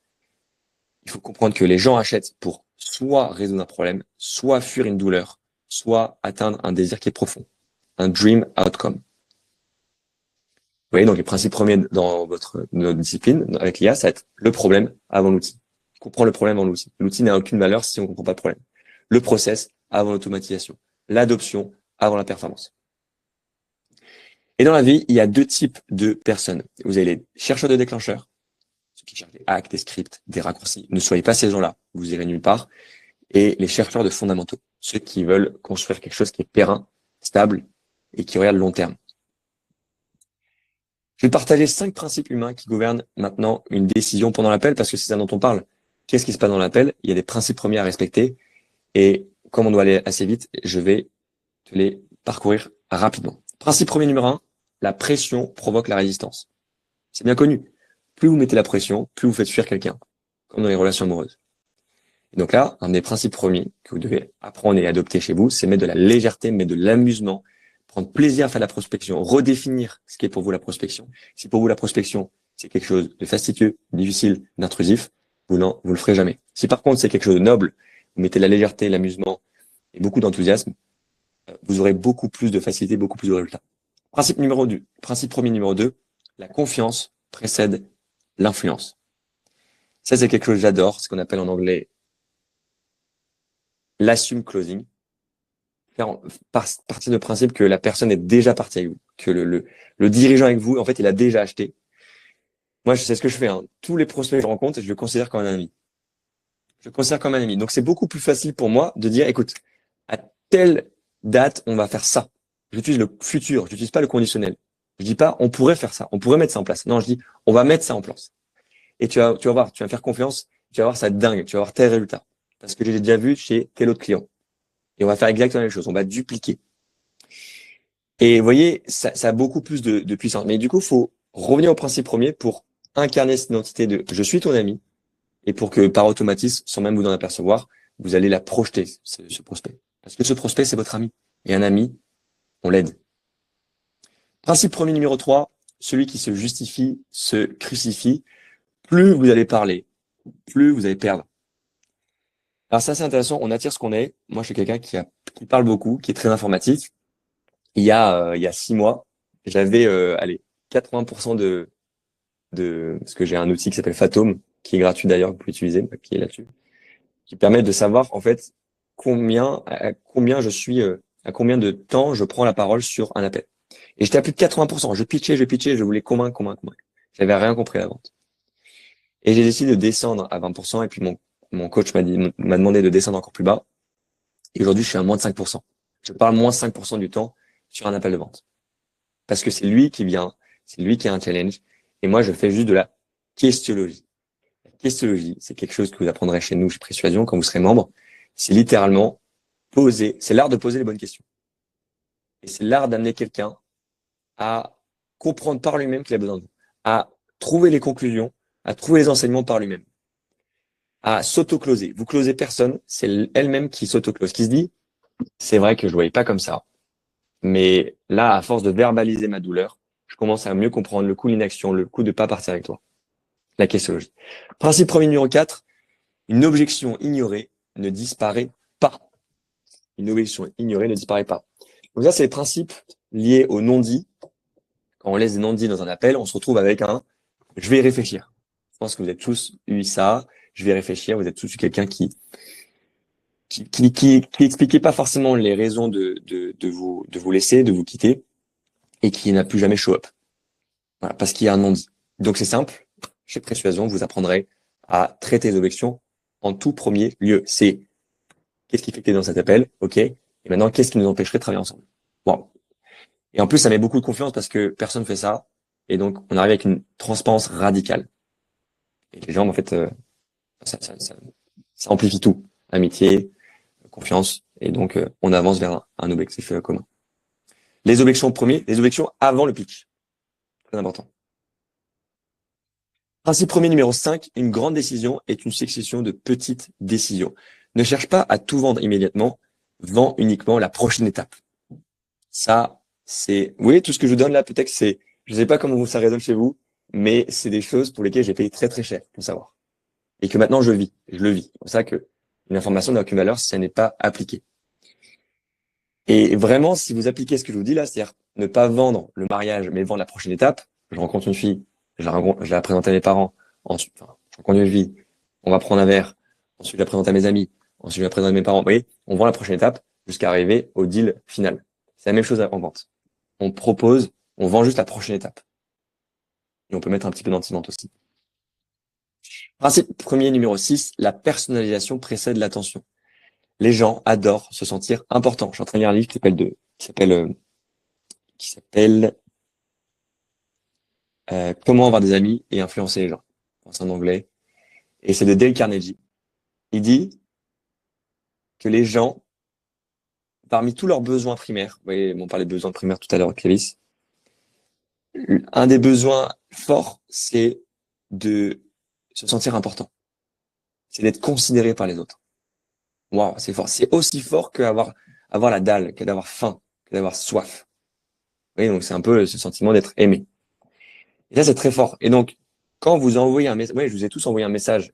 Il faut comprendre que les gens achètent pour soit résoudre un problème, soit fuir une douleur, soit atteindre un désir qui est profond. Un dream outcome. Vous voyez, donc les principes premiers dans notre discipline, avec l'IA, ça va être le problème avant l'outil. Comprends le problème avant l'outil. L'outil n'a aucune valeur si on ne comprend pas le problème. Le process avant l'automatisation. L'adoption avant la performance. Et dans la vie, il y a deux types de personnes. Vous avez les chercheurs de déclencheurs, ceux qui cherchent des hacks, des scripts, des raccourcis. Ne soyez pas ces gens-là, vous irez nulle part. Et les chercheurs de fondamentaux, ceux qui veulent construire quelque chose qui est périn, stable et qui regarde long terme. Je vais partager 5 principes humains qui gouvernent maintenant une décision pendant l'appel, parce que c'est ça dont on parle. Qu'est-ce qui se passe dans l'appel? Il y a des principes premiers à respecter. Et comme on doit aller assez vite, je vais te les parcourir rapidement. Principe premier numéro 1, la pression provoque la résistance. C'est bien connu. Plus vous mettez la pression, plus vous faites fuir quelqu'un, comme dans les relations amoureuses. Et donc là, un des principes premiers que vous devez apprendre et adopter chez vous, c'est mettre de la légèreté, mettre de l'amusement, prendre plaisir à faire la prospection, redéfinir ce qu'est pour vous la prospection. Si pour vous la prospection, c'est quelque chose de fastidieux, difficile, d'intrusif, vous le ferez jamais. Si par contre c'est quelque chose de noble, vous mettez de la légèreté, l'amusement et beaucoup d'enthousiasme, vous aurez beaucoup plus de facilité, beaucoup plus de résultats. Principe premier numéro 2, la confiance précède l'influence. Ça, c'est quelque chose que j'adore, ce qu'on appelle en anglais l'assume closing. Partir du principe que la personne est déjà partie avec vous, que le dirigeant avec vous, en fait, il a déjà acheté. Moi, c'est ce que je fais. Hein. Tous les prospects que je rencontre, je le considère comme un ami. Je le considère comme un ami. Donc, c'est beaucoup plus facile pour moi de dire, écoute, à telle date, on va faire ça. J'utilise le futur, je n'utilise pas le conditionnel. Je dis pas, on pourrait faire ça, on pourrait mettre ça en place. Non, je dis, on va mettre ça en place. Et tu vas voir, tu vas me faire confiance, tu vas voir, ça va être dingue, tu vas voir tel résultat. Parce que j'ai déjà vu chez tel autre client. Et on va faire exactement la même chose, on va dupliquer. Et vous voyez, ça a beaucoup plus de puissance. Mais du coup, il faut revenir au principe premier pour incarner cette identité de je suis ton ami, et pour que par automatisme, sans même vous en apercevoir, vous allez la projeter, ce prospect. Parce que ce prospect, c'est votre ami. Et un ami, on l'aide. Principe premier numéro 3, celui qui se justifie se crucifie. Plus vous allez parler, plus vous allez perdre. Alors ça, c'est intéressant, on attire ce qu'on est. Moi, je suis quelqu'un qui parle beaucoup, qui est très informatique. Il y a 6 mois, j'avais 80% parce que j'ai un outil qui s'appelle Fatome, qui est gratuit d'ailleurs, vous pouvez utiliser, qui est là-dessus, qui permet de savoir en fait à combien de temps je prends la parole sur un appel. Et j'étais à plus de 80%. Je pitchais, je voulais convaincre. J'avais rien compris à la vente. Et j'ai décidé de descendre à 20%. Et puis mon coach m'a demandé de descendre encore plus bas. Et aujourd'hui, je suis à moins de 5%. Je parle moins 5% du temps sur un appel de vente. Parce que c'est lui qui vient, c'est lui qui a un challenge. Et moi, je fais juste de la questiologie. La questiologie, c'est quelque chose que vous apprendrez chez nous, chez Persuasion, quand vous serez membre. C'est littéralement c'est l'art de poser les bonnes questions. Et c'est l'art d'amener quelqu'un à comprendre par lui-même qu'il a besoin de vous, à trouver les conclusions, à trouver les enseignements par lui-même, à s'auto-closer. Vous closez personne, c'est elle-même qui s'auto-close, qui se dit, c'est vrai que je ne voyais pas comme ça, mais là, à force de verbaliser ma douleur, je commence à mieux comprendre le coût de l'inaction, le coût de ne pas partir avec toi. La questiologie. Principe premier numéro 4, une objection ignorée ne disparaît pas. Une objection ignorée ne disparaît pas. Donc ça, c'est les principes liés au non-dit. Quand on laisse des non-dits dans un appel, on se retrouve avec un « je vais y réfléchir ». Je pense que vous avez tous eu ça, je vais réfléchir, vous êtes tous eu quelqu'un qui expliquait pas forcément les raisons de vous laisser, de vous quitter, et qui n'a plus jamais show up. Voilà, parce qu'il y a un non-dit. Donc c'est simple, chez Persuasion, vous apprendrez à traiter les objections en tout premier lieu. C'est qu'est-ce qui fait que tu es dans cet appel, ok, et maintenant qu'est-ce qui nous empêcherait de travailler ensemble. Bon. Et en plus, ça met beaucoup de confiance parce que personne ne fait ça. Et donc, on arrive avec une transparence radicale. Et les gens, en fait, ça amplifie tout. Amitié, confiance. Et donc, on avance vers un objectif commun. Les objections avant le pitch. Très important. Principe premier numéro 5, une grande décision est une succession de petites décisions. Ne cherche pas à tout vendre immédiatement. Vends uniquement la prochaine étape. Ça, oui, tout ce que je vous donne là, peut-être que je ne sais pas comment ça résonne chez vous, mais c'est des choses pour lesquelles j'ai payé très très cher pour savoir. Et que maintenant je le vis. C'est pour ça que une information n'a aucune valeur si elle n'est pas appliquée. Et vraiment, si vous appliquez ce que je vous dis là, c'est-à-dire ne pas vendre le mariage, mais vendre la prochaine étape. Je rencontre une fille, je la présente à mes parents, ensuite, je rencontre une fille, on va prendre un verre, ensuite je la présente à mes amis, ensuite je la présente à mes parents. Vous voyez, on vend la prochaine étape jusqu'à arriver au deal final. C'est la même chose en vente. On vend juste la prochaine étape. Et on peut mettre un petit peu d'anti-vente aussi. Principe premier numéro 6, la personnalisation précède l'attention. Les gens adorent se sentir importants. Je suis en train de lire un livre qui s'appelle Comment avoir des amis et influencer les gens. C'est en anglais. Et c'est de Dale Carnegie. Il dit que les gens, parmi tous leurs besoins primaires, vous voyez, on parlait de besoins primaires tout à l'heure, Clévis, un des besoins forts, c'est de se sentir important. c'est d'être considéré par les autres. Waouh, c'est fort. C'est aussi fort qu'avoir la dalle, que d'avoir faim, que d'avoir soif. Oui, donc c'est un peu ce sentiment d'être aimé. Et ça, c'est très fort. Et donc, quand vous envoyez un message, oui, je vous ai tous envoyé un message.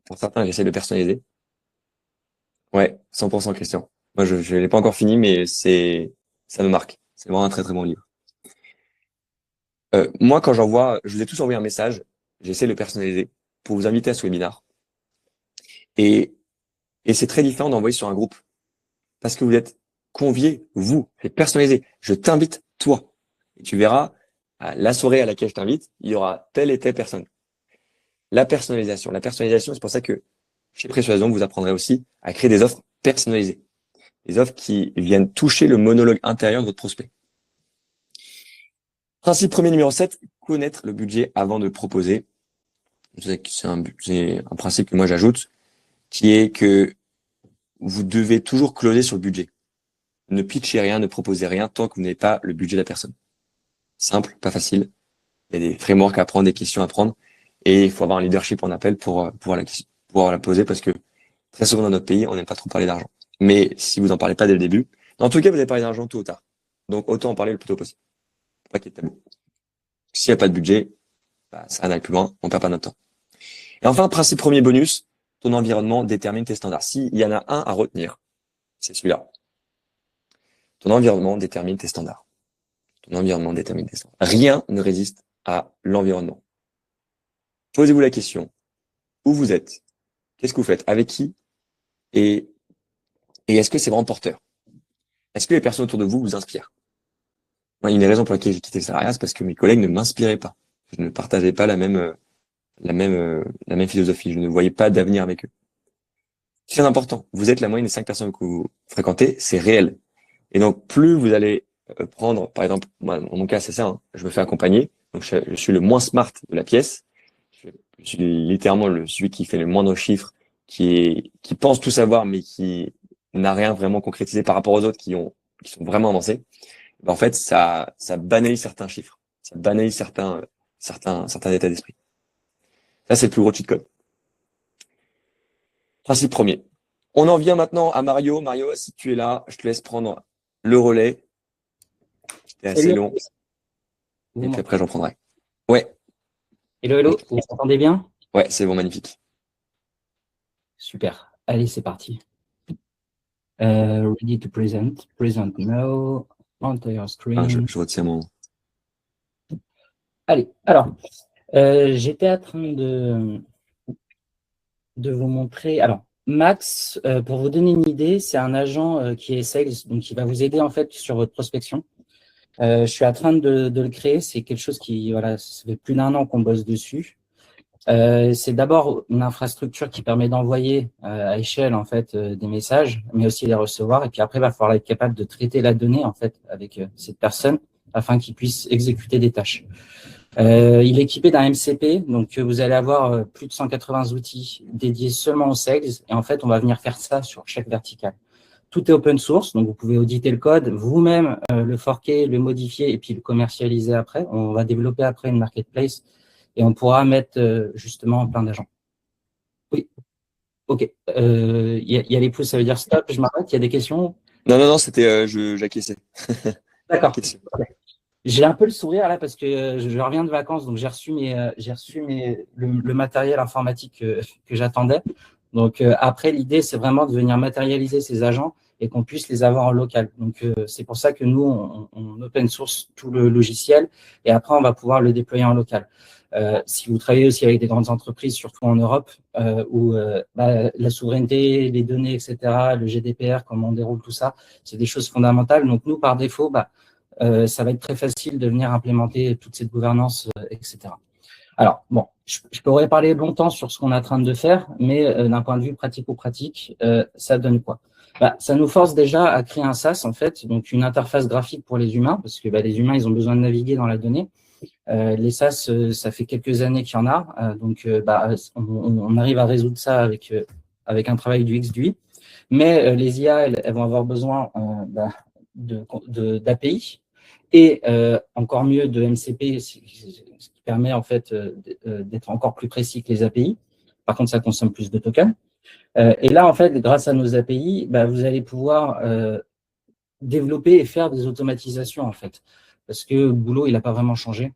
Pour certains, j'essaie de personnaliser. Ouais, 100% Christian. Moi, je l'ai pas encore fini, mais ça me marque. C'est vraiment un très très bon livre. Moi, quand je vous ai tous envoyé un message, j'essaie de le personnaliser pour vous inviter à ce webinaire. Et c'est très différent d'envoyer sur un groupe. Parce que vous êtes convié, vous, c'est personnalisé. Je t'invite, toi. Et tu verras, à la soirée à laquelle je t'invite, il y aura telle et telle personne. La personnalisation. La personnalisation, c'est pour ça que chez Persuasion, vous apprendrez aussi à créer des offres personnalisées. Des offres qui viennent toucher le monologue intérieur de votre prospect. Principe premier numéro 7, connaître le budget avant de le proposer. C'est un principe que moi j'ajoute, qui est que vous devez toujours closer sur le budget. Ne pitchez rien, ne proposez rien tant que vous n'avez pas le budget de la personne. Simple, pas facile. Il y a des frameworks à apprendre, des questions à prendre, et il faut avoir un leadership en appel pour pouvoir la poser, parce que très souvent dans notre pays, on n'aime pas trop parler d'argent. Mais si vous en parlez pas dès le début, en tout cas, vous allez parler d'argent tôt ou tard. Donc autant en parler le plus tôt possible. Pas qu'il y ait de tabou. S'il n'y a pas de budget, bah, ça n'aille plus loin, on perd pas notre temps. Et enfin, principe premier bonus, ton environnement détermine tes standards. S'il y en a un à retenir, c'est celui-là. Ton environnement détermine tes standards. Ton environnement détermine tes standards. Rien ne résiste à l'environnement. Posez-vous la question, où vous êtes? Qu'est-ce que vous faites? Avec qui? Et est-ce que c'est vraiment porteur? Est-ce que les personnes autour de vous vous inspirent? Moi, une des raisons pour lesquelles j'ai quitté le salariat, c'est parce que mes collègues ne m'inspiraient pas. Je ne partageais pas la même philosophie. Je ne voyais pas d'avenir avec eux. C'est très important. Vous êtes la moyenne des 5 personnes que vous fréquentez, c'est réel. Et donc, plus vous allez prendre, par exemple, moi, dans mon cas, c'est ça, hein, je me fais accompagner. Donc, je suis le moins smart de la pièce. Je suis littéralement celui qui fait le moindre chiffre, qui pense tout savoir, mais qui n'a rien vraiment concrétisé par rapport aux autres qui sont vraiment avancés. Ben, en fait, ça banalise certains chiffres. Ça banalise certains états d'esprit. Ça, c'est le plus gros cheat code. Principe premier. On en vient maintenant à Mario. Mario, si tu es là, je te laisse prendre le relais. C'était assez long. Et puis après, j'en prendrai. Ouais. Hello, hello, vous m'entendez bien? Ouais, c'est bon, magnifique. Super. Allez, c'est parti. Ready to present. Present now. Entire screen. Ah, je retiens mon... Allez, alors, j'étais en train de vous montrer. Alors, Max, pour vous donner une idée, c'est un agent qui est sales, donc qui va vous aider en fait sur votre prospection. Je suis en train de le créer. C'est quelque chose qui, voilà, ça fait plus d'1 an qu'on bosse dessus. C'est d'abord une infrastructure qui permet d'envoyer à échelle en fait des messages, mais aussi les recevoir. Et puis après, il va falloir être capable de traiter la donnée en fait avec cette personne afin qu'il puisse exécuter des tâches. Il est équipé d'un MCP, donc vous allez avoir plus de 180 outils dédiés seulement aux sales. Et en fait, on va venir faire ça sur chaque verticale. Tout est open source, donc vous pouvez auditer le code, vous-même le forquer, le modifier et puis le commercialiser après. On va développer après une marketplace et on pourra mettre justement plein d'agents. Oui, ok. Il y a les pouces, ça veut dire stop, je m'arrête, il y a des questions? Non, c'était j'acquiesçais. D'accord. J'ai un peu le sourire là parce que je reviens de vacances, donc j'ai reçu le matériel informatique que j'attendais. Donc après, l'idée, c'est vraiment de venir matérialiser ces agents et qu'on puisse les avoir en local. Donc c'est pour ça que nous, on open source tout le logiciel et après, on va pouvoir le déployer en local. Si vous travaillez aussi avec des grandes entreprises, surtout en Europe, où la souveraineté, les données, etc., le GDPR, comment on déroule tout ça, c'est des choses fondamentales. Donc nous, par défaut, ça va être très facile de venir implémenter toute cette gouvernance, etc. Alors, bon, je pourrais parler longtemps sur ce qu'on est en train de faire, mais d'un point de vue pratico-pratique, ça donne quoi? Ça nous force déjà à créer un SaaS, en fait, donc une interface graphique pour les humains, parce que les humains, ils ont besoin de naviguer dans la donnée. Les SaaS, ça fait quelques années qu'il y en a, donc on arrive à résoudre ça avec un travail du X, du Y. Mais les IA, elles vont avoir besoin d'API et encore mieux de MCP, ce qui permet en fait d'être encore plus précis que les API. Par contre, ça consomme plus de tokens. Et là, en fait, grâce à nos API, vous allez pouvoir développer et faire des automatisations, en fait. Parce que le boulot, il n'a pas vraiment changé.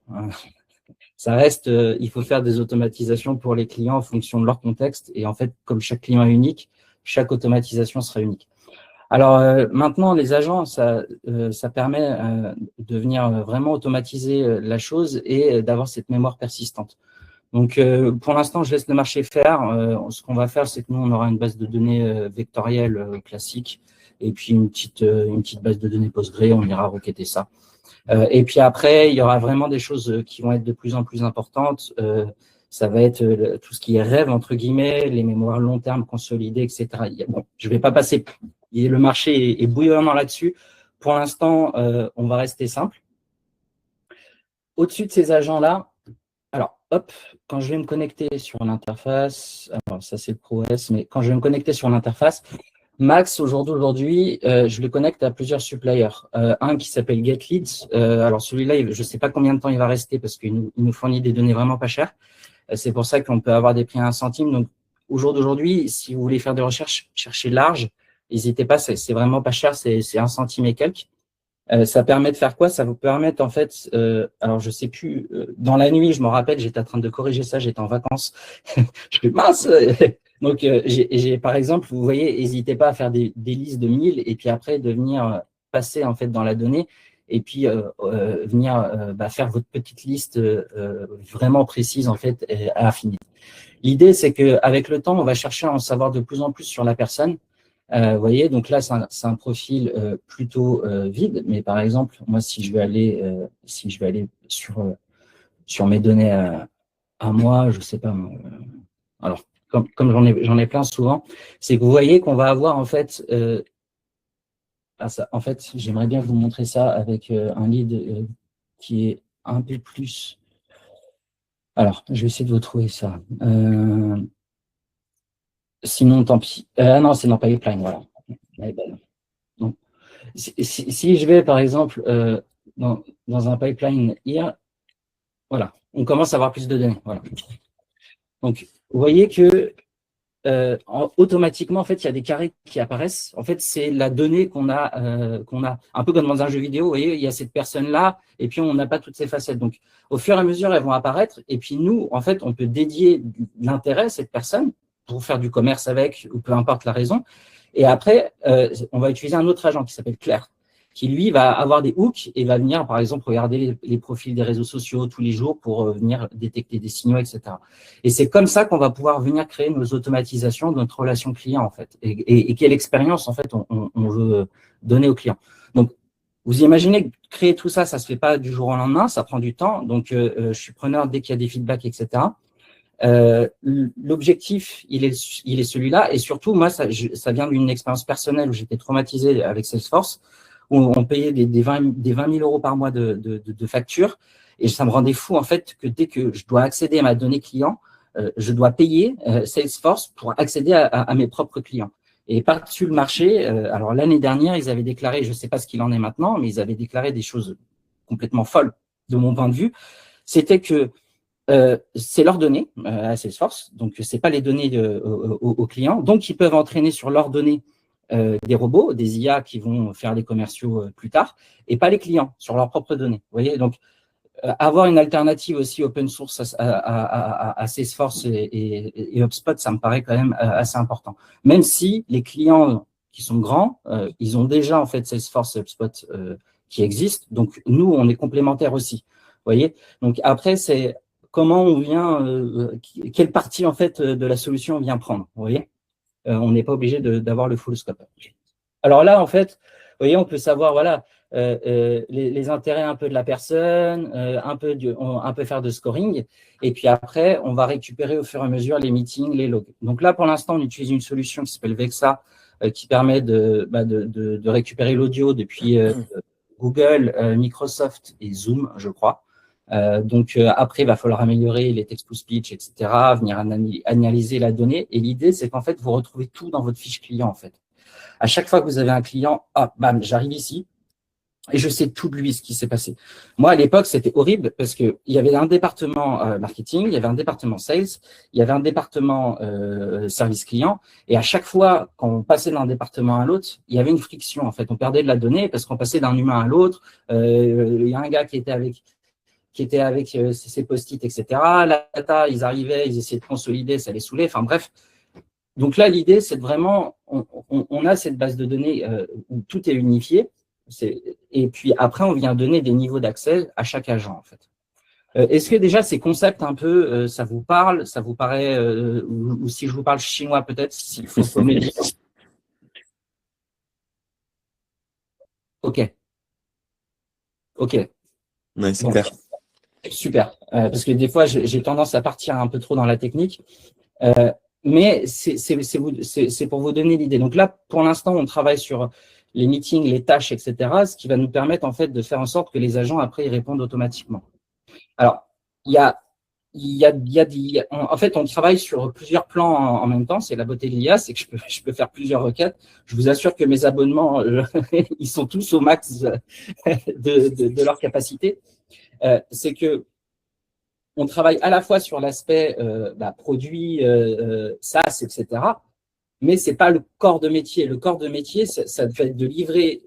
Ça reste, il faut faire des automatisations pour les clients en fonction de leur contexte. Et en fait, comme chaque client est unique, chaque automatisation sera unique. Alors maintenant, les agents, ça permet de venir vraiment automatiser la chose et d'avoir cette mémoire persistante. Donc, pour l'instant, je laisse le marché faire. Ce qu'on va faire, c'est que nous, on aura une base de données vectorielle classique et puis une petite base de données Postgre. On ira requêter ça. Et puis après, il y aura vraiment des choses qui vont être de plus en plus importantes. Ça va être tout ce qui est rêve, entre guillemets, les mémoires long terme consolidées, etc. Bon, je ne vais pas passer. Le marché est bouillonnant là-dessus. Pour l'instant, on va rester simple. Au-dessus de ces agents-là, alors, hop, quand je vais me connecter sur l'interface, alors ça c'est le ProOS, mais quand je vais me connecter sur l'interface, Max, aujourd'hui, je le connecte à plusieurs suppliers. Un qui s'appelle GetLeads. Alors celui-là, je ne sais pas combien de temps il va rester parce qu'il nous fournit des données vraiment pas chères. C'est pour ça qu'on peut avoir des prix à 1 centime. Donc, au jour d'aujourd'hui, si vous voulez faire des recherches, cherchez large. N'hésitez pas, c'est vraiment pas cher, c'est 1 centime et quelques. Ça permet de faire quoi? Ça vous permet en fait, alors je sais plus, dans la nuit, je me rappelle, j'étais en train de corriger ça, j'étais en vacances. Je fais mince. Donc, j'ai par exemple, vous voyez, n'hésitez pas à faire des listes de 1000 et puis après de venir passer en fait dans la donnée et puis venir faire votre petite liste vraiment précise en fait à l'infini. L'idée, c'est qu'avec le temps, on va chercher à en savoir de plus en plus sur la personne. Vous voyez, donc là, c'est un profil plutôt vide, mais par exemple, moi, si je vais aller sur mes données à moi, je sais pas. Alors, comme j'en ai plein souvent, c'est que vous voyez qu'on va avoir en fait, en fait, j'aimerais bien vous montrer ça avec un lead qui est un peu plus. Alors, je vais essayer de vous trouver ça. Sinon, tant pis. Non, c'est dans Pipeline, voilà. Donc, si je vais, par exemple, dans un pipeline here, voilà, on commence à avoir plus de données. Voilà. Donc, vous voyez que automatiquement, en fait, il y a des carrés qui apparaissent. En fait, c'est la donnée qu'on a, un peu comme dans un jeu vidéo. Vous voyez, il y a cette personne-là, et puis on n'a pas toutes ces facettes. Donc, au fur et à mesure, elles vont apparaître. Et puis nous, en fait, on peut dédier l'intérêt à cette personne pour faire du commerce avec, ou peu importe la raison. Et après, on va utiliser un autre agent qui s'appelle Claire, qui lui va avoir des hooks et va venir, par exemple, regarder les profils des réseaux sociaux tous les jours pour venir détecter des signaux, etc. Et c'est comme ça qu'on va pouvoir venir créer nos automatisations de notre relation client, en fait. Et quelle expérience, en fait, on veut donner au client. Donc, vous imaginez que créer tout ça, ça ne se fait pas du jour au lendemain, ça prend du temps. Donc, je suis preneur dès qu'il y a des feedbacks, etc. L'objectif, il est celui-là. Et surtout, moi, ça vient d'une expérience personnelle où j'étais traumatisé avec Salesforce, où on payait des 20 000 euros par mois de factures. Et ça me rendait fou, en fait, que dès que je dois accéder à ma donnée client, je dois payer Salesforce pour accéder à mes propres clients. Et par-dessus le marché, alors l'année dernière, ils avaient déclaré, je ne sais pas ce qu'il en est maintenant, mais ils avaient déclaré des choses complètement folles de mon point de vue. C'était que c'est leurs données à Salesforce, donc ce n'est pas les données aux clients. Donc, ils peuvent entraîner sur leurs données des robots, des IA qui vont faire des commerciaux plus tard, et pas les clients sur leurs propres données. Vous voyez, donc avoir une alternative aussi open source à Salesforce et HubSpot, ça me paraît quand même assez important. Même si les clients qui sont grands, ils ont déjà en fait Salesforce et HubSpot qui existent, donc nous, on est complémentaires aussi. Vous voyez, donc après, c'est comment on vient, quelle partie en fait de la solution on vient prendre. Vous voyez, on n'est pas obligé d'avoir le full scope. Alors là, en fait, vous voyez, on peut savoir, voilà, les intérêts un peu de la personne, un peu faire de scoring, et puis après, on va récupérer au fur et à mesure les meetings, les logs. Donc là, pour l'instant, on utilise une solution qui s'appelle Vexa, qui permet de récupérer l'audio depuis Google, Microsoft et Zoom, je crois. Après, il va falloir améliorer les text-to-speech, etc., venir analyser la donnée. Et l'idée, c'est qu'en fait, vous retrouvez tout dans votre fiche client, en fait. À chaque fois que vous avez un client, bam, j'arrive ici. Et je sais tout de lui ce qui s'est passé. Moi, à l'époque, c'était horrible parce qu'il y avait un département marketing, il y avait un département sales, il y avait un département service client. Et à chaque fois, quand on passait d'un département à l'autre, il y avait une friction. En fait, on perdait de la donnée parce qu'on passait d'un humain à l'autre. Il y a un gars qui était avec ses post-it, etc. La data, ils arrivaient, ils essayaient de consolider, ça les saoulait. Enfin bref. Donc là, l'idée, c'est de vraiment, on a cette base de données où tout est unifié. Et puis après, on vient donner des niveaux d'accès à chaque agent, en fait. Est-ce que déjà ces concepts un peu, ça vous parle, ça vous paraît, ou si je vous parle chinois peut-être, s'il faut me le dire. Ok, ok. Ouais, c'est Bon, clair. super. Parce que des fois, j'ai tendance à partir un peu trop dans la technique. Mais c'est pour vous donner l'idée. Donc là, pour l'instant, on travaille sur les meetings, les tâches, etc., ce qui va nous permettre en fait de faire en sorte que les agents après ils répondent automatiquement. Alors, en fait, on travaille sur plusieurs plans en même temps. C'est la beauté de l'IA, c'est que je peux faire plusieurs requêtes. Je vous assure que mes abonnements, ils sont tous au max de leur capacité. C'est que on travaille à la fois sur l'aspect produit, SaaS, etc., mais ce n'est pas le corps de métier. Le corps de métier, ça va être de livrer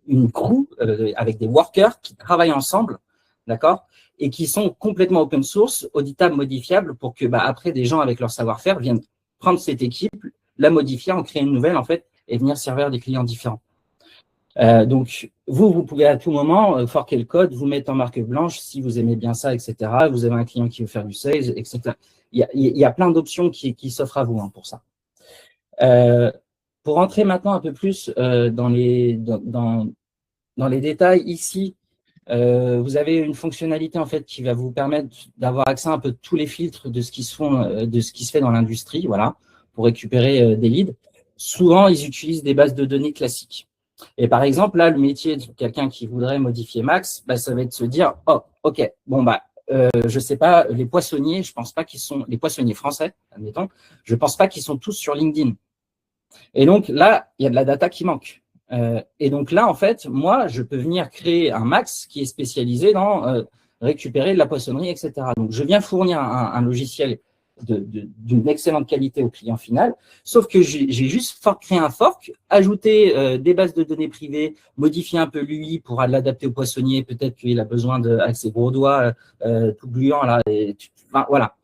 une crew avec des workers qui travaillent ensemble, d'accord, et qui sont complètement open source, auditables, modifiables, pour que après des gens avec leur savoir-faire viennent prendre cette équipe, la modifier, en créer une nouvelle en fait, et venir servir des clients différents. Donc, vous pouvez à tout moment forquer le code, vous mettre en marque blanche si vous aimez bien ça, etc. Vous avez un client qui veut faire du sales, etc. Il y a plein d'options qui s'offrent à vous pour ça. Pour rentrer maintenant un peu plus dans les détails ici, vous avez une fonctionnalité en fait qui va vous permettre d'avoir accès à un peu tous les filtres de ce qui se fait dans l'industrie, voilà, pour récupérer des leads. Souvent, ils utilisent des bases de données classiques. Et par exemple, là, le métier de quelqu'un qui voudrait modifier Max, ça va être de se dire, oh, ok, bon je sais pas, les poissonniers, je pense pas qu'ils sont les poissonniers français, admettons, je pense pas qu'ils sont tous sur LinkedIn. Et donc là, il y a de la data qui manque. Et donc là, en fait, moi, je peux venir créer un Max qui est spécialisé dans récupérer de la poissonnerie, etc. Donc, je viens fournir un logiciel d'une excellente qualité au client final, sauf que j'ai juste créé un fork, ajouté des bases de données privées, modifié un peu l'UI pour l'adapter au poissonnier, peut-être qu'il a besoin avec ses gros doigts tout gluants, là, voilà.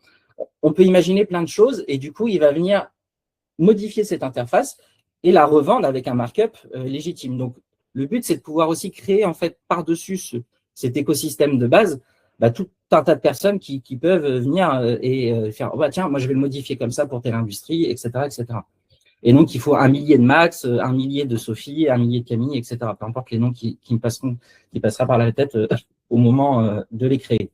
On peut imaginer plein de choses, et du coup, il va venir modifier cette interface et la revendre avec un markup légitime. Donc, le but, c'est de pouvoir aussi créer, en fait, par-dessus cet écosystème de base, tout un tas de personnes qui peuvent venir et faire tiens, moi, je vais le modifier comme ça pour telle industrie, etc., etc. Et donc, il faut 1 millier de Max, 1 millier de Sophie, 1 millier de Camille, etc. Peu importe les noms qui passera par la tête au moment de les créer.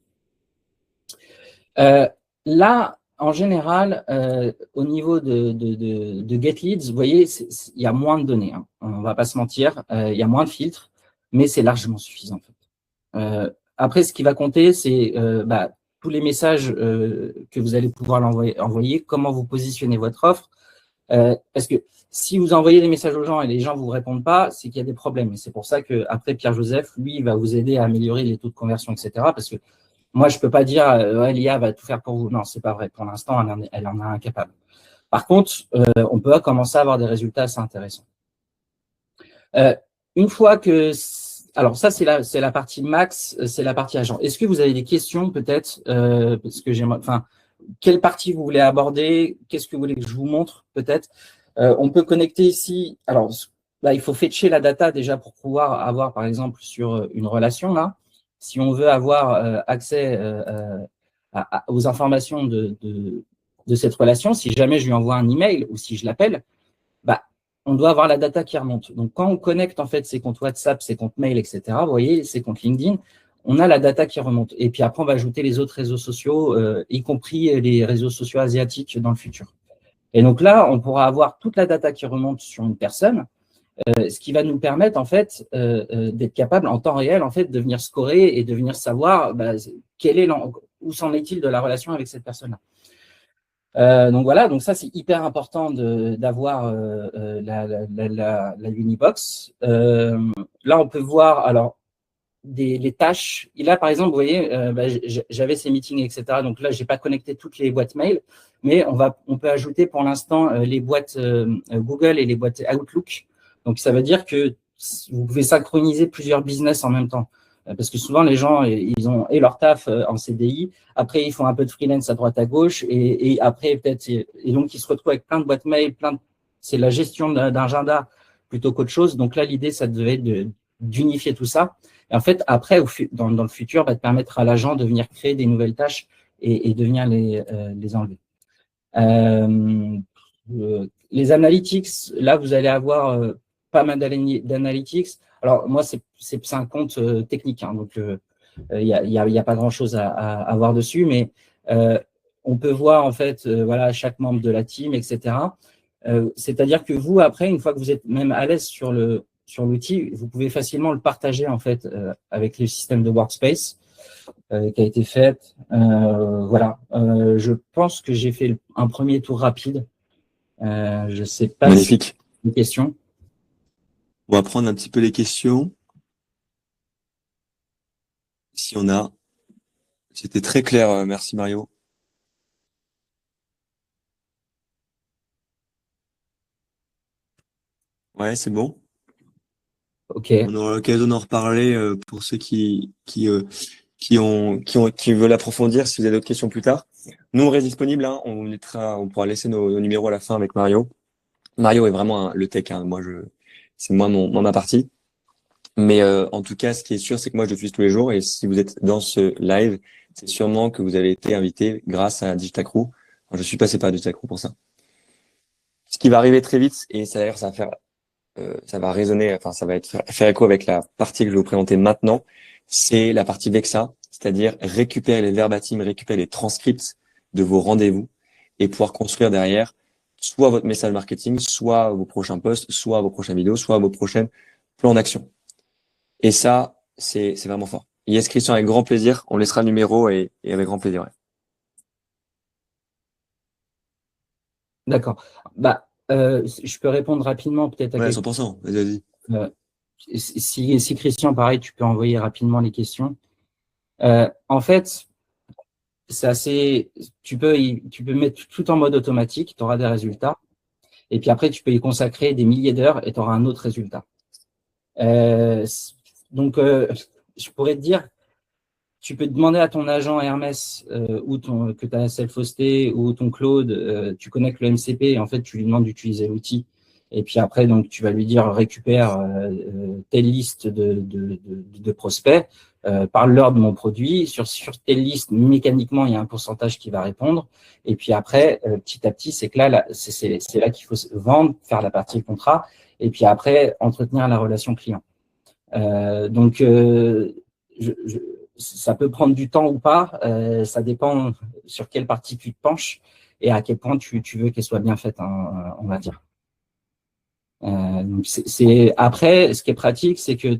Là, en général, au niveau de GetLeads, vous voyez, il y a moins de données. Hein. On ne va pas se mentir, il y a moins de filtres, mais c'est largement suffisant. En fait. Après, ce qui va compter, c'est tous les messages que vous allez pouvoir envoyer, comment vous positionnez votre offre. Parce que si vous envoyez des messages aux gens et les gens ne vous répondent pas, c'est qu'il y a des problèmes. Et c'est pour ça qu'après, Pierre-Joseph, lui, il va vous aider à améliorer les taux de conversion, etc. Parce que moi, je ne peux pas dire l'IA va tout faire pour vous. Non, ce n'est pas vrai. Pour l'instant, elle en est incapable. Par contre, on peut commencer à avoir des résultats assez intéressants. Une fois que… Alors, ça, c'est la partie Max, c'est la partie agent. Est-ce que vous avez des questions peut-être parce que quelle partie vous voulez aborder? Qu'est-ce que vous voulez que je vous montre peut-être on peut connecter ici… Alors, là, il faut fetcher la data déjà pour pouvoir avoir, par exemple, sur une relation, là. Si on veut avoir accès aux informations de cette relation, si jamais je lui envoie un email ou si je l'appelle, on doit avoir la data qui remonte. Donc, quand on connecte en fait ses comptes WhatsApp, ses comptes mail, etc., vous voyez, ses comptes LinkedIn, on a la data qui remonte. Et puis après, on va ajouter les autres réseaux sociaux, y compris les réseaux sociaux asiatiques dans le futur. Et donc là, on pourra avoir toute la data qui remonte sur une personne, ce qui va nous permettre en fait d'être capable en temps réel en fait de venir scorer et de venir savoir où s'en est-il de la relation avec cette personne-là. Donc voilà, donc ça c'est hyper important d'avoir la Unibox. Là on peut voir alors les tâches. Et là par exemple, vous voyez, j'avais ces meetings, etc. Donc là j'ai pas connecté toutes les boîtes mail, mais on peut ajouter pour l'instant les boîtes Google et les boîtes Outlook. Donc ça veut dire que vous pouvez synchroniser plusieurs business en même temps. Parce que souvent, les gens, ils ont et leur taf en CDI, après, ils font un peu de freelance à droite à gauche, et après, peut-être, et donc, ils se retrouvent avec plein de boîtes mail, c'est la gestion d'agenda plutôt qu'autre chose. Donc là, l'idée, ça devait être d'unifier tout ça. Et en fait, après, dans le futur, va te permettre à l'agent de venir créer des nouvelles tâches et de venir les enlever. Les analytics, là, vous allez avoir pas mal d'analytics. Alors, moi, c'est un compte technique, hein, donc il n'y a pas grand-chose à voir dessus, mais on peut voir, en fait, voilà, chaque membre de la team, etc. C'est-à-dire que vous, après, une fois que vous êtes même à l'aise sur l'outil, vous pouvez facilement le partager, en fait, avec le système de Workspace qui a été fait. Voilà. Je pense que j'ai fait un premier tour rapide. Je ne sais pas Magnifique. si une question. On va prendre un petit peu les questions. Si on a. C'était très clair. Merci Mario. Ouais, c'est bon. Ok. On aura l'occasion d'en reparler pour ceux qui veulent approfondir si vous avez d'autres questions plus tard. Nous, on reste disponible, hein. On pourra laisser nos numéros à la fin avec Mario. Mario est vraiment le tech, hein. C'est ma partie. Mais en tout cas, ce qui est sûr, c'est que moi, je le suis tous les jours. Et si vous êtes dans ce live, c'est sûrement que vous avez été invité grâce à Digitacrew. Enfin, je suis passé par Digitacrew pour ça. Ce qui va arriver très vite, et ça d'ailleurs, ça va résonner, enfin, ça va faire écho avec la partie que je vais vous présenter maintenant. C'est la partie Vexa, c'est-à-dire récupérer les verbatim, récupérer les transcripts de vos rendez-vous et pouvoir construire derrière soit votre message marketing, soit vos prochains posts, soit vos prochaines vidéos, soit vos prochains plans d'action. Et ça, c'est vraiment fort. Il y a inscription avec grand plaisir. On laissera le numéro et avec grand plaisir. Ouais. D'accord. Je peux répondre rapidement peut-être à Ouais, quelques 100%. Vas-y. si Christian, pareil, tu peux envoyer rapidement les questions. En fait, c'est assez. Tu peux mettre tout en mode automatique, tu auras des résultats. Et puis après, tu peux y consacrer des milliers d'heures et tu auras un autre résultat. Donc, je pourrais te dire, tu peux demander à ton agent Hermès que tu as self-hosté ou ton Claude, tu connectes le MCP et en fait, tu lui demandes d'utiliser l'outil. Et puis après, donc, tu vas lui dire récupère telle liste de prospects, parle-leur de mon produit. Sur telle liste, mécaniquement, il y a un pourcentage qui va répondre. Et puis après, petit à petit, c'est que là c'est là qu'il faut vendre, faire la partie contrat. Et puis après, entretenir la relation client. Donc, ça peut prendre du temps ou pas. Ça dépend sur quelle partie tu te penches et à quel point tu veux qu'elle soit bien faite, hein, on va dire. Donc après, ce qui est pratique, c'est que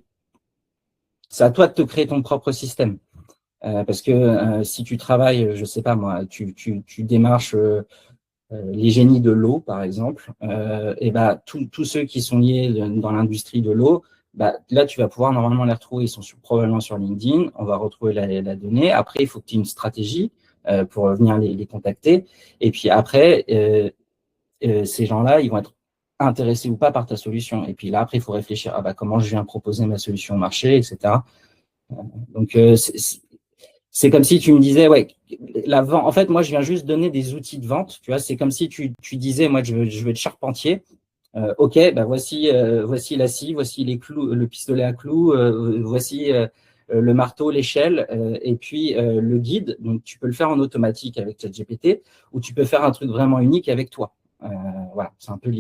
c'est à toi de te créer ton propre système. Parce que si tu travailles, je sais pas moi, tu démarches les génies de l'eau, par exemple, et tous ceux qui sont liés dans l'industrie de l'eau, là, tu vas pouvoir normalement les retrouver. Ils sont probablement sur LinkedIn. On va retrouver la donnée. Après, il faut que tu aies une stratégie pour venir les contacter. Et puis après, ces gens-là, ils vont être intéressés ou pas par ta solution. Et puis là, après, il faut réfléchir comment je viens proposer ma solution au marché, etc. Donc, c'est comme si tu me disais, ouais, la vente. En fait, moi, je viens juste donner des outils de vente. Tu vois, c'est comme si tu disais, moi, je veux être charpentier. Ok, voici la scie, voici les clous, le pistolet à clous, voici le marteau, l'échelle, et puis le guide. Donc, tu peux le faire en automatique avec ChatGPT, ou tu peux faire un truc vraiment unique avec toi. Voilà, c'est un peu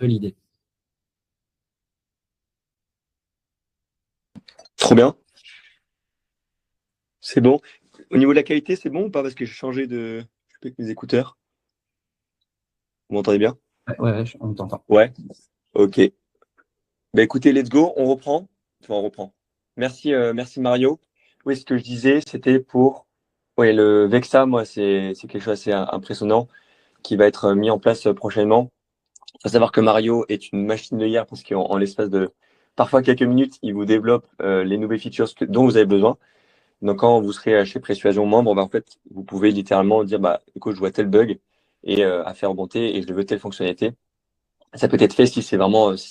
l'idée. Trop bien. C'est bon. Au niveau de la qualité, c'est bon ou pas? Parce que j'ai changé de. Je fais avec mes écouteurs. Vous m'entendez bien? Ouais, on t'entend. Ouais. Ok. Écoutez, let's go. On reprend. Enfin, on reprend. Merci Mario. Oui, ce que je disais, c'était pour. Ouais, le Vexa, moi, c'est quelque chose d'assez impressionnant. qui va être mis en place prochainement. Il faut savoir que Mario est une machine de guerre parce qu'en l'espace de parfois quelques minutes, il vous développe les nouvelles features dont vous avez besoin. Donc, quand vous serez chez Persuasion membre, en fait, vous pouvez littéralement dire, écoute, je vois tel bug et à faire remonter et je veux telle fonctionnalité. Ça peut être fait si c'est vraiment, si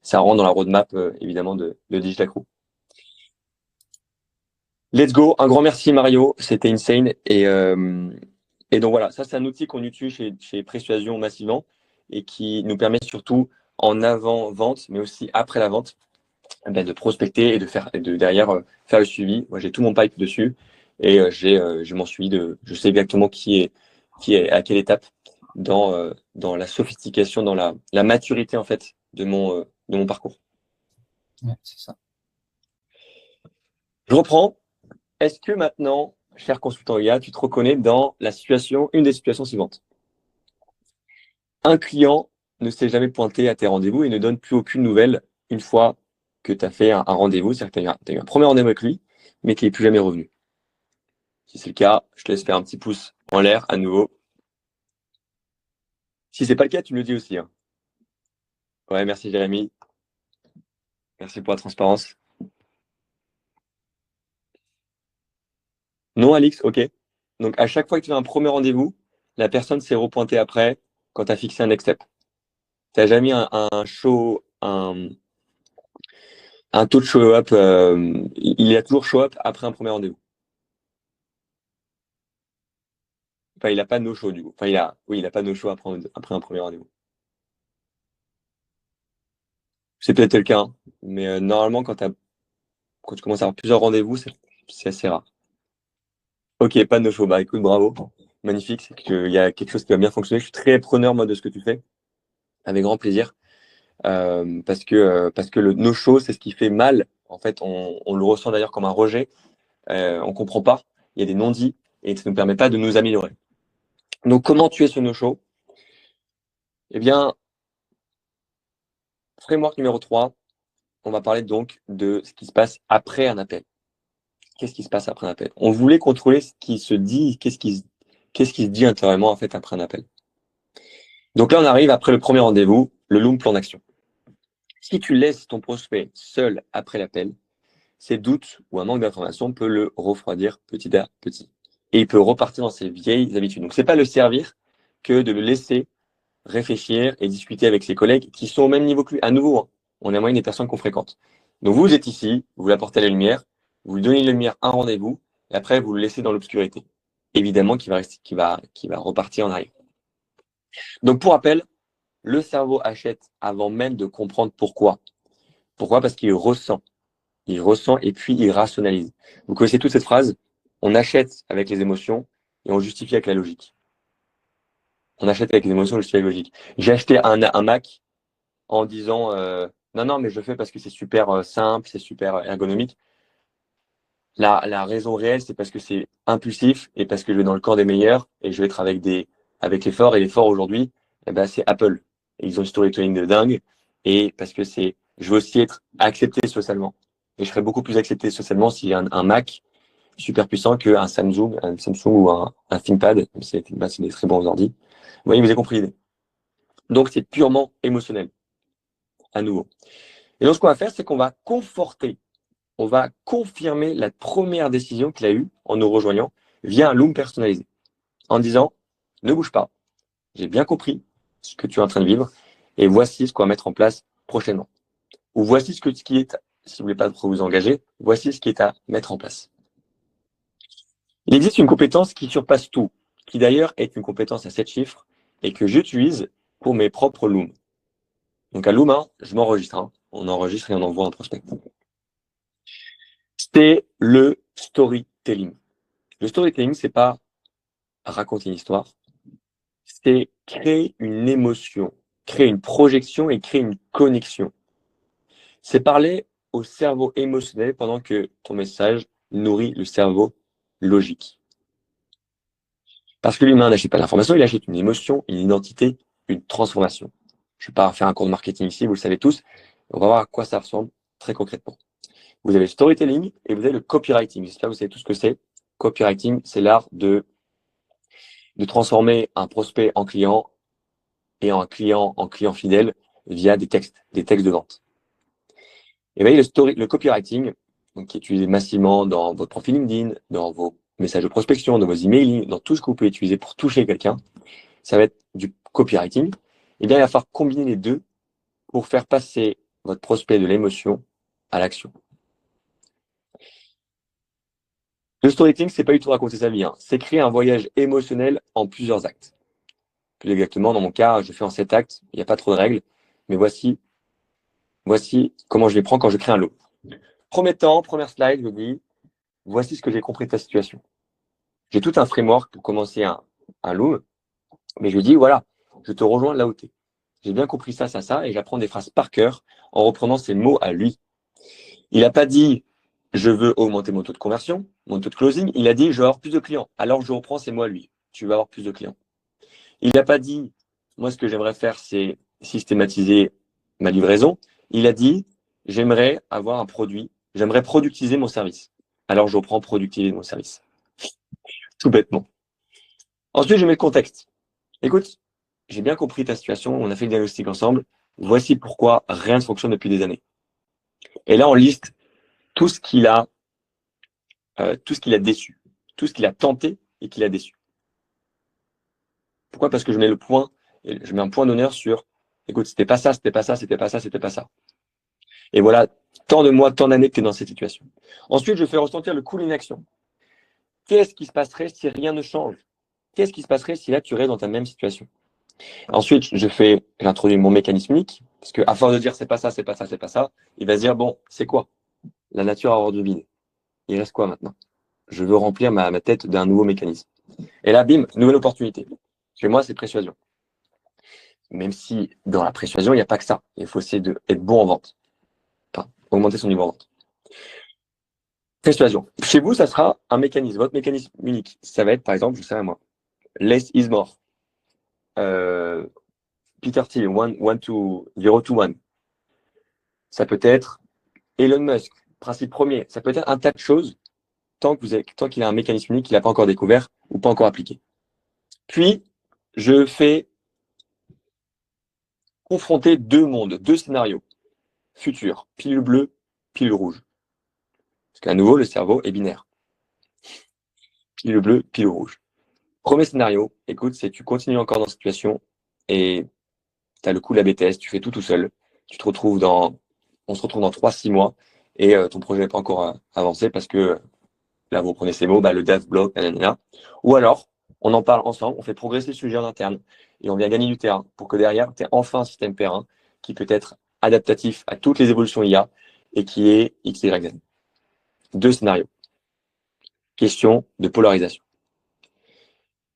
ça rentre dans la roadmap, évidemment, de Digital Crew. Let's go. Un grand merci, Mario. C'était insane. Et donc, voilà, ça, c'est un outil qu'on utilise chez Persuasion massivement et qui nous permet surtout en avant-vente, mais aussi après la vente, de prospecter et de derrière faire le suivi. Moi, j'ai tout mon pipe dessus et je m'en suis je sais exactement qui est à quelle étape dans la sophistication, dans la maturité en fait de mon parcours. Ouais, c'est ça. Je reprends. Est-ce que maintenant, cher consultant IA, tu te reconnais dans une des situations suivantes? Un client ne s'est jamais pointé à tes rendez-vous et ne donne plus aucune nouvelle une fois que tu as fait un rendez-vous, c'est-à-dire que tu as eu un premier rendez-vous avec lui, mais qu'il n'est plus jamais revenu. Si c'est le cas, je te laisse faire un petit pouce en l'air à nouveau. Si c'est pas le cas, tu me le dis aussi. Hein. Ouais, merci Jérémy. Merci pour la transparence. Non, Alix, ok. Donc, à chaque fois que tu as un premier rendez-vous, la personne s'est repointée après quand tu as fixé un next step. Tu n'as jamais un taux de show-up. Il y a toujours show-up après un premier rendez-vous. Enfin, il n'a pas de no-show, du coup. Enfin, il a pas de no-show après un premier rendez-vous. C'est peut-être le cas, hein. Mais normalement, quand tu commences à avoir plusieurs rendez-vous, c'est assez rare. Ok, pas de no-show. Bah écoute, bravo. Magnifique. C'est qu'il y a quelque chose qui va bien fonctionner. Je suis très preneur, moi, de ce que tu fais. Avec grand plaisir. Parce que le no-show, c'est ce qui fait mal. En fait, on le ressent d'ailleurs comme un rejet. On comprend pas. Il y a des non-dits et ça ne nous permet pas de nous améliorer. Donc, comment tuer ce no-show? Eh bien, framework numéro 3, on va parler donc de ce qui se passe après un appel. Qu'est-ce qui se passe après un appel? On voulait contrôler ce qui se dit, qu'est-ce qui se dit intérieurement en fait après un appel. Donc là, on arrive après le premier rendez-vous, le Loom plan d'action. Si tu laisses ton prospect seul après l'appel, ses doutes ou un manque d'information peut le refroidir petit à petit. Et il peut repartir dans ses vieilles habitudes. Donc, c'est pas le servir que de le laisser réfléchir et discuter avec ses collègues qui sont au même niveau que lui. À nouveau, hein, on est moyenne des personnes qu'on fréquente. Donc, vous êtes ici, vous l'apportez à la lumière, vous lui donnez la lumière un rendez-vous, et après, vous le laissez dans l'obscurité. Évidemment, qui va repartir en arrière. Donc, pour rappel, le cerveau achète avant même de comprendre pourquoi. Pourquoi? Parce qu'il ressent. Il ressent et puis il rationalise. Vous connaissez toute cette phrase, on achète avec les émotions et on justifie avec la logique. On achète avec les émotions, on justifie avec la logique. J'ai acheté un Mac en disant non, mais je le fais parce que c'est super simple, c'est super ergonomique. La raison réelle, c'est parce que c'est impulsif et parce que je vais dans le corps des meilleurs et je vais être avec les forts. Et les forts aujourd'hui, c'est Apple. Et ils ont une storytelling de dingue. Et parce que je veux aussi être accepté socialement. Et je serais beaucoup plus accepté socialement s'il y a un Mac super puissant qu'un Samsung ou un ThinkPad. C'est des très bons ordi. Vous voyez, vous avez compris l'idée. Donc, c'est purement émotionnel, à nouveau. Et donc, ce qu'on va faire, c'est qu'on va conforter, on va confirmer la première décision qu'il a eue en nous rejoignant via un Loom personnalisé. En disant, ne bouge pas, j'ai bien compris ce que tu es en train de vivre et voici ce qu'on va mettre en place prochainement. Ou voici ce qui est, si vous voulez pas trop vous engager, voici ce qui est à mettre en place. Il existe une compétence qui surpasse tout, qui d'ailleurs est une compétence à 7 chiffres et que j'utilise pour mes propres Looms. Donc à Loom 1, je m'enregistre. Hein. On enregistre et on envoie un prospect. C'est le storytelling. Le storytelling, c'est pas raconter une histoire, c'est créer une émotion, créer une projection et créer une connexion. C'est parler au cerveau émotionnel pendant que ton message nourrit le cerveau logique. Parce que l'humain n'achète pas l'information, il achète une émotion, une identité, une transformation. Je ne vais pas faire un cours de marketing ici, vous le savez tous. On va voir à quoi ça ressemble très concrètement. Vous avez le storytelling et vous avez le copywriting. J'espère que vous savez tout ce que c'est. Copywriting, c'est l'art de de transformer un prospect en client et un client en client fidèle via des textes de vente. Et voyez, le copywriting, donc, qui est utilisé massivement dans votre profil LinkedIn, dans vos messages de prospection, dans vos emails, dans tout ce que vous pouvez utiliser pour toucher quelqu'un, ça va être du copywriting. Et bien, il va falloir combiner les deux pour faire passer votre prospect de l'émotion à l'action. Le storytelling, c'est pas du tout raconter sa vie, hein. C'est créer un voyage émotionnel en plusieurs actes. Plus exactement, dans mon cas, je fais en 7 actes, il n'y a pas trop de règles, mais voici comment je les prends quand je crée un lot. Premier temps, première slide, je dis, voici ce que j'ai compris de ta situation. J'ai tout un framework pour commencer un loom, mais je dis, voilà, je te rejoins là où tu es. J'ai bien compris ça, et j'apprends des phrases par cœur en reprenant ces mots à lui. Il n'a pas dit, je veux augmenter mon taux de conversion, mon taux de closing. Il a dit, je veux avoir plus de clients. Alors, je reprends ces mots à lui. Tu vas avoir plus de clients. Il n'a pas dit, moi, ce que j'aimerais faire, c'est systématiser ma livraison. Il a dit, j'aimerais avoir un produit, j'aimerais productiser mon service. Alors, je reprends productiser mon service. Tout bêtement. Ensuite, je mets le contexte. Écoute, j'ai bien compris ta situation, on a fait le diagnostic ensemble. Voici pourquoi rien ne fonctionne depuis des années. Et là, on liste tout ce qu'il a déçu, tout ce qu'il a tenté et qu'il a déçu. Pourquoi? Parce que je mets un point d'honneur sur, écoute, c'était pas ça, c'était pas ça, c'était pas ça, c'était pas ça. Et voilà, tant de mois, tant d'années que tu es dans cette situation. Ensuite, je fais ressentir le coût de l'inaction. Qu'est-ce qui se passerait si rien ne change? Qu'est-ce qui se passerait si là, tu restes dans ta même situation? Ensuite, j'introduis mon mécanisme unique, parce qu'à force de dire c'est pas ça, c'est pas ça, c'est pas ça, il va se dire, bon, c'est quoi? La nature a horreur du vide. Il reste quoi maintenant? Je veux remplir ma tête d'un nouveau mécanisme. Et là, bim, nouvelle opportunité. Chez moi, c'est persuasion. Même si dans la persuasion, il n'y a pas que ça. Il faut essayer d'être bon en vente. Enfin, augmenter son niveau en vente. Persuasion. Chez vous, ça sera un mécanisme. Votre mécanisme unique, ça va être, par exemple, je sais pas moi, less is more. Peter Thiel, 0 to 1. Ça peut être Elon Musk, principe premier. Ça peut être un tas de choses tant qu'il a un mécanisme unique qu'il n'a pas encore découvert ou pas encore appliqué. Puis, je fais confronter deux mondes, deux scénarios futurs, pilule bleue, pilule rouge. Parce qu'à nouveau, le cerveau est binaire. Pilule bleue, pilule rouge. Premier scénario, écoute, c'est tu continues encore dans cette situation et tu as le coup de la BTS, tu fais tout seul. On se retrouve dans 3-6 mois et ton projet n'est pas encore avancé parce que là, vous prenez ces mots, le dev block, nanana. Ou alors, on en parle ensemble, on fait progresser le sujet en interne et on vient gagner du terrain pour que derrière, tu aies enfin un système P1 qui peut être adaptatif à toutes les évolutions IA et qui est XYZ. Deux scénarios. Question de polarisation.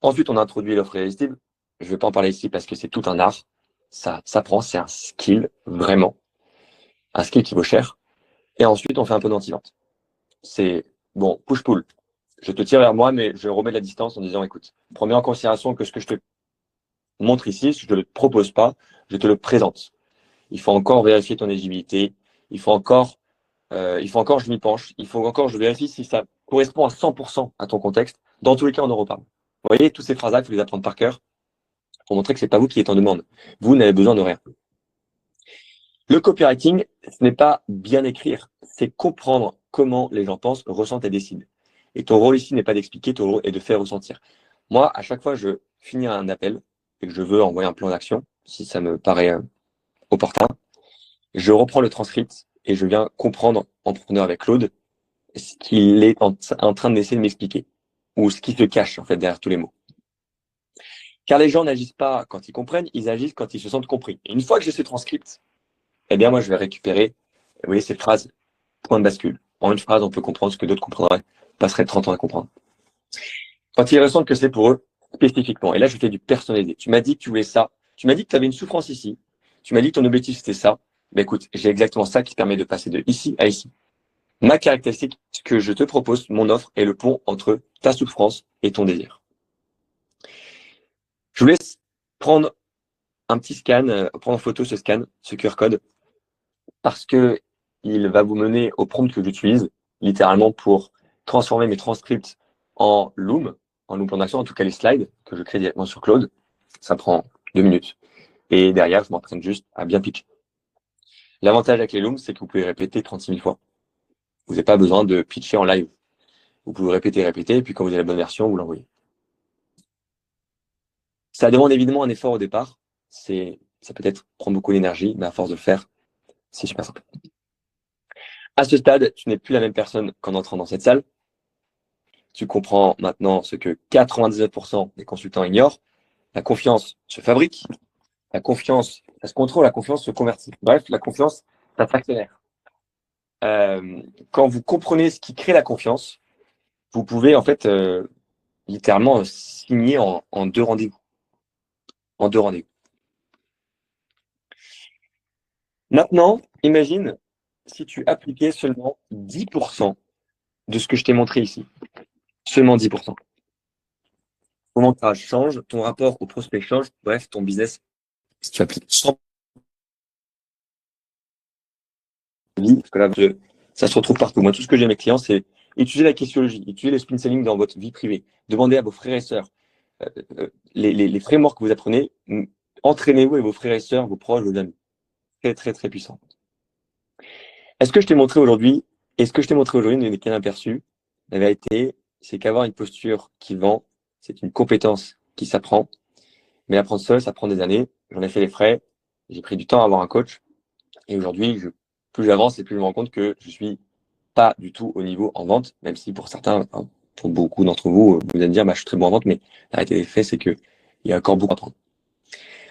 Ensuite, on a introduit l'offre irrésistible. Je ne vais pas en parler ici parce que c'est tout un art. Ça s'apprend, c'est un skill, vraiment. Un skill qui vaut cher. Et ensuite, on fait un peu d'anti-vente. C'est, bon, push-pull. Je te tire vers moi, mais je remets de la distance en disant, écoute, prends bien en considération que ce que je te montre ici, je ne te le propose pas, je te le présente. Il faut encore vérifier ton éligibilité. Il faut encore je m'y penche. Il faut encore je vérifie si ça correspond à 100% à ton contexte. Dans tous les cas, on en reparle. Vous voyez, toutes ces phrases-là, il faut les apprendre par cœur pour montrer que ce n'est pas vous qui êtes en demande. Vous n'avez besoin de rien. Le copywriting, ce n'est pas bien écrire, c'est comprendre comment les gens pensent, ressentent et décident. Et ton rôle ici n'est pas d'expliquer, ton rôle est de faire ressentir. Moi, à chaque fois que je finis un appel et que je veux envoyer un plan d'action, si ça me paraît opportun, je reprends le transcript et je viens comprendre en profondeur avec Claude ce qu'il est en train d'essayer de m'expliquer ou ce qui se cache en fait derrière tous les mots. Car les gens n'agissent pas quand ils comprennent, ils agissent quand ils se sentent compris. Et une fois que j'ai ce transcript, eh bien moi je vais récupérer, vous voyez, ces phrases, point de bascule. En une phrase, on peut comprendre ce que d'autres comprendraient, passeraient 30 ans à comprendre. Quand ils ressentent que c'est pour eux, spécifiquement. Et là, je fais du personnalisé. Tu m'as dit que tu voulais ça. Tu m'as dit que tu avais une souffrance ici. Tu m'as dit que ton objectif, c'était ça. Ben écoute, j'ai exactement ça qui permet de passer de ici à ici. Ma caractéristique, ce que je te propose, mon offre, est le pont entre ta souffrance et ton désir. Je vous laisse prendre un petit scan, prendre en photo ce scan, ce QR code, parce que il va vous mener au prompt que j'utilise, littéralement pour transformer mes transcripts en Loom. en Loom Plan d'action, en tout cas les slides que je crée directement sur Claude, ça prend 2 minutes. Et derrière, je m'entraîne juste à bien pitcher. L'avantage avec les Looms, c'est que vous pouvez répéter 36 000 fois. Vous n'avez pas besoin de pitcher en live. Vous pouvez répéter, et puis quand vous avez la bonne version, vous l'envoyez. Ça demande évidemment un effort au départ. Ça peut-être prendre beaucoup d'énergie, mais à force de le faire, c'est super simple. À ce stade, tu n'es plus la même personne qu'en entrant dans cette salle. Tu comprends maintenant ce que 99% des consultants ignorent. La confiance se fabrique. La confiance, ça se contrôle. La confiance se convertit. Bref, la confiance, ça s'accélère. Quand vous comprenez ce qui crée la confiance, vous pouvez en fait littéralement signer en 2 rendez-vous. En 2 rendez-vous. Maintenant, imagine si tu appliquais seulement 10% de ce que je t'ai montré ici. Seulement 10%. Ton ancrage change, ton rapport au prospect change, bref, ton business, si tu appliques 100%, parce que là, ça se retrouve partout. Moi, tout ce que j'ai à mes clients, c'est utiliser la questiologie, utiliser le spin selling dans votre vie privée, demandez à vos frères et sœurs, les frameworks que vous apprenez, entraînez-vous avec vos frères et sœurs, vos proches, vos amis. Très, très, très puissant. Est-ce que je t'ai montré aujourd'hui n'est qu'un aperçu? La vérité, c'est qu'avoir une posture qui vend, c'est une compétence qui s'apprend. Mais apprendre seul, ça prend des années. J'en ai fait les frais. J'ai pris du temps à avoir un coach. Et aujourd'hui, plus j'avance et plus je me rends compte que je suis pas du tout au niveau en vente, même si pour certains, hein, pour beaucoup d'entre vous, vous allez me dire, je suis très bon en vente, mais la réalité des faits, c'est qu'il y a encore beaucoup à apprendre.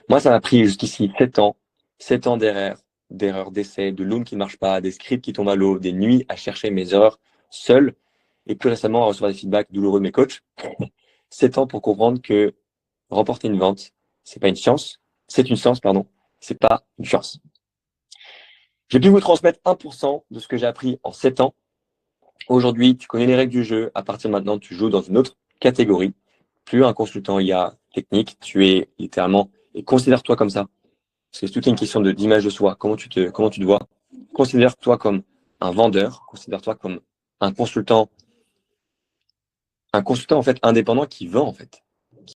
Moi, ça m'a pris jusqu'ici 7 ans. 7 ans d'erreurs, d'essais, de Loom qui ne marche pas, des scripts qui tombent à l'eau, des nuits à chercher mes erreurs seul, et plus récemment à recevoir des feedbacks douloureux de mes coachs. 7 ans pour comprendre que remporter une vente, c'est pas une science, c'est une science, pardon, c'est pas une chance. J'ai pu vous transmettre 1% de ce que j'ai appris en 7 ans. Aujourd'hui, tu connais les règles du jeu. À partir de maintenant, tu joues dans une autre catégorie. Plus un consultant IA technique, tu es littéralement, et considère-toi comme ça. Parce que c'est toute une question d'image de soi. Comment tu te vois? Considère-toi comme un vendeur. Considère-toi comme un consultant en fait indépendant qui vend en fait.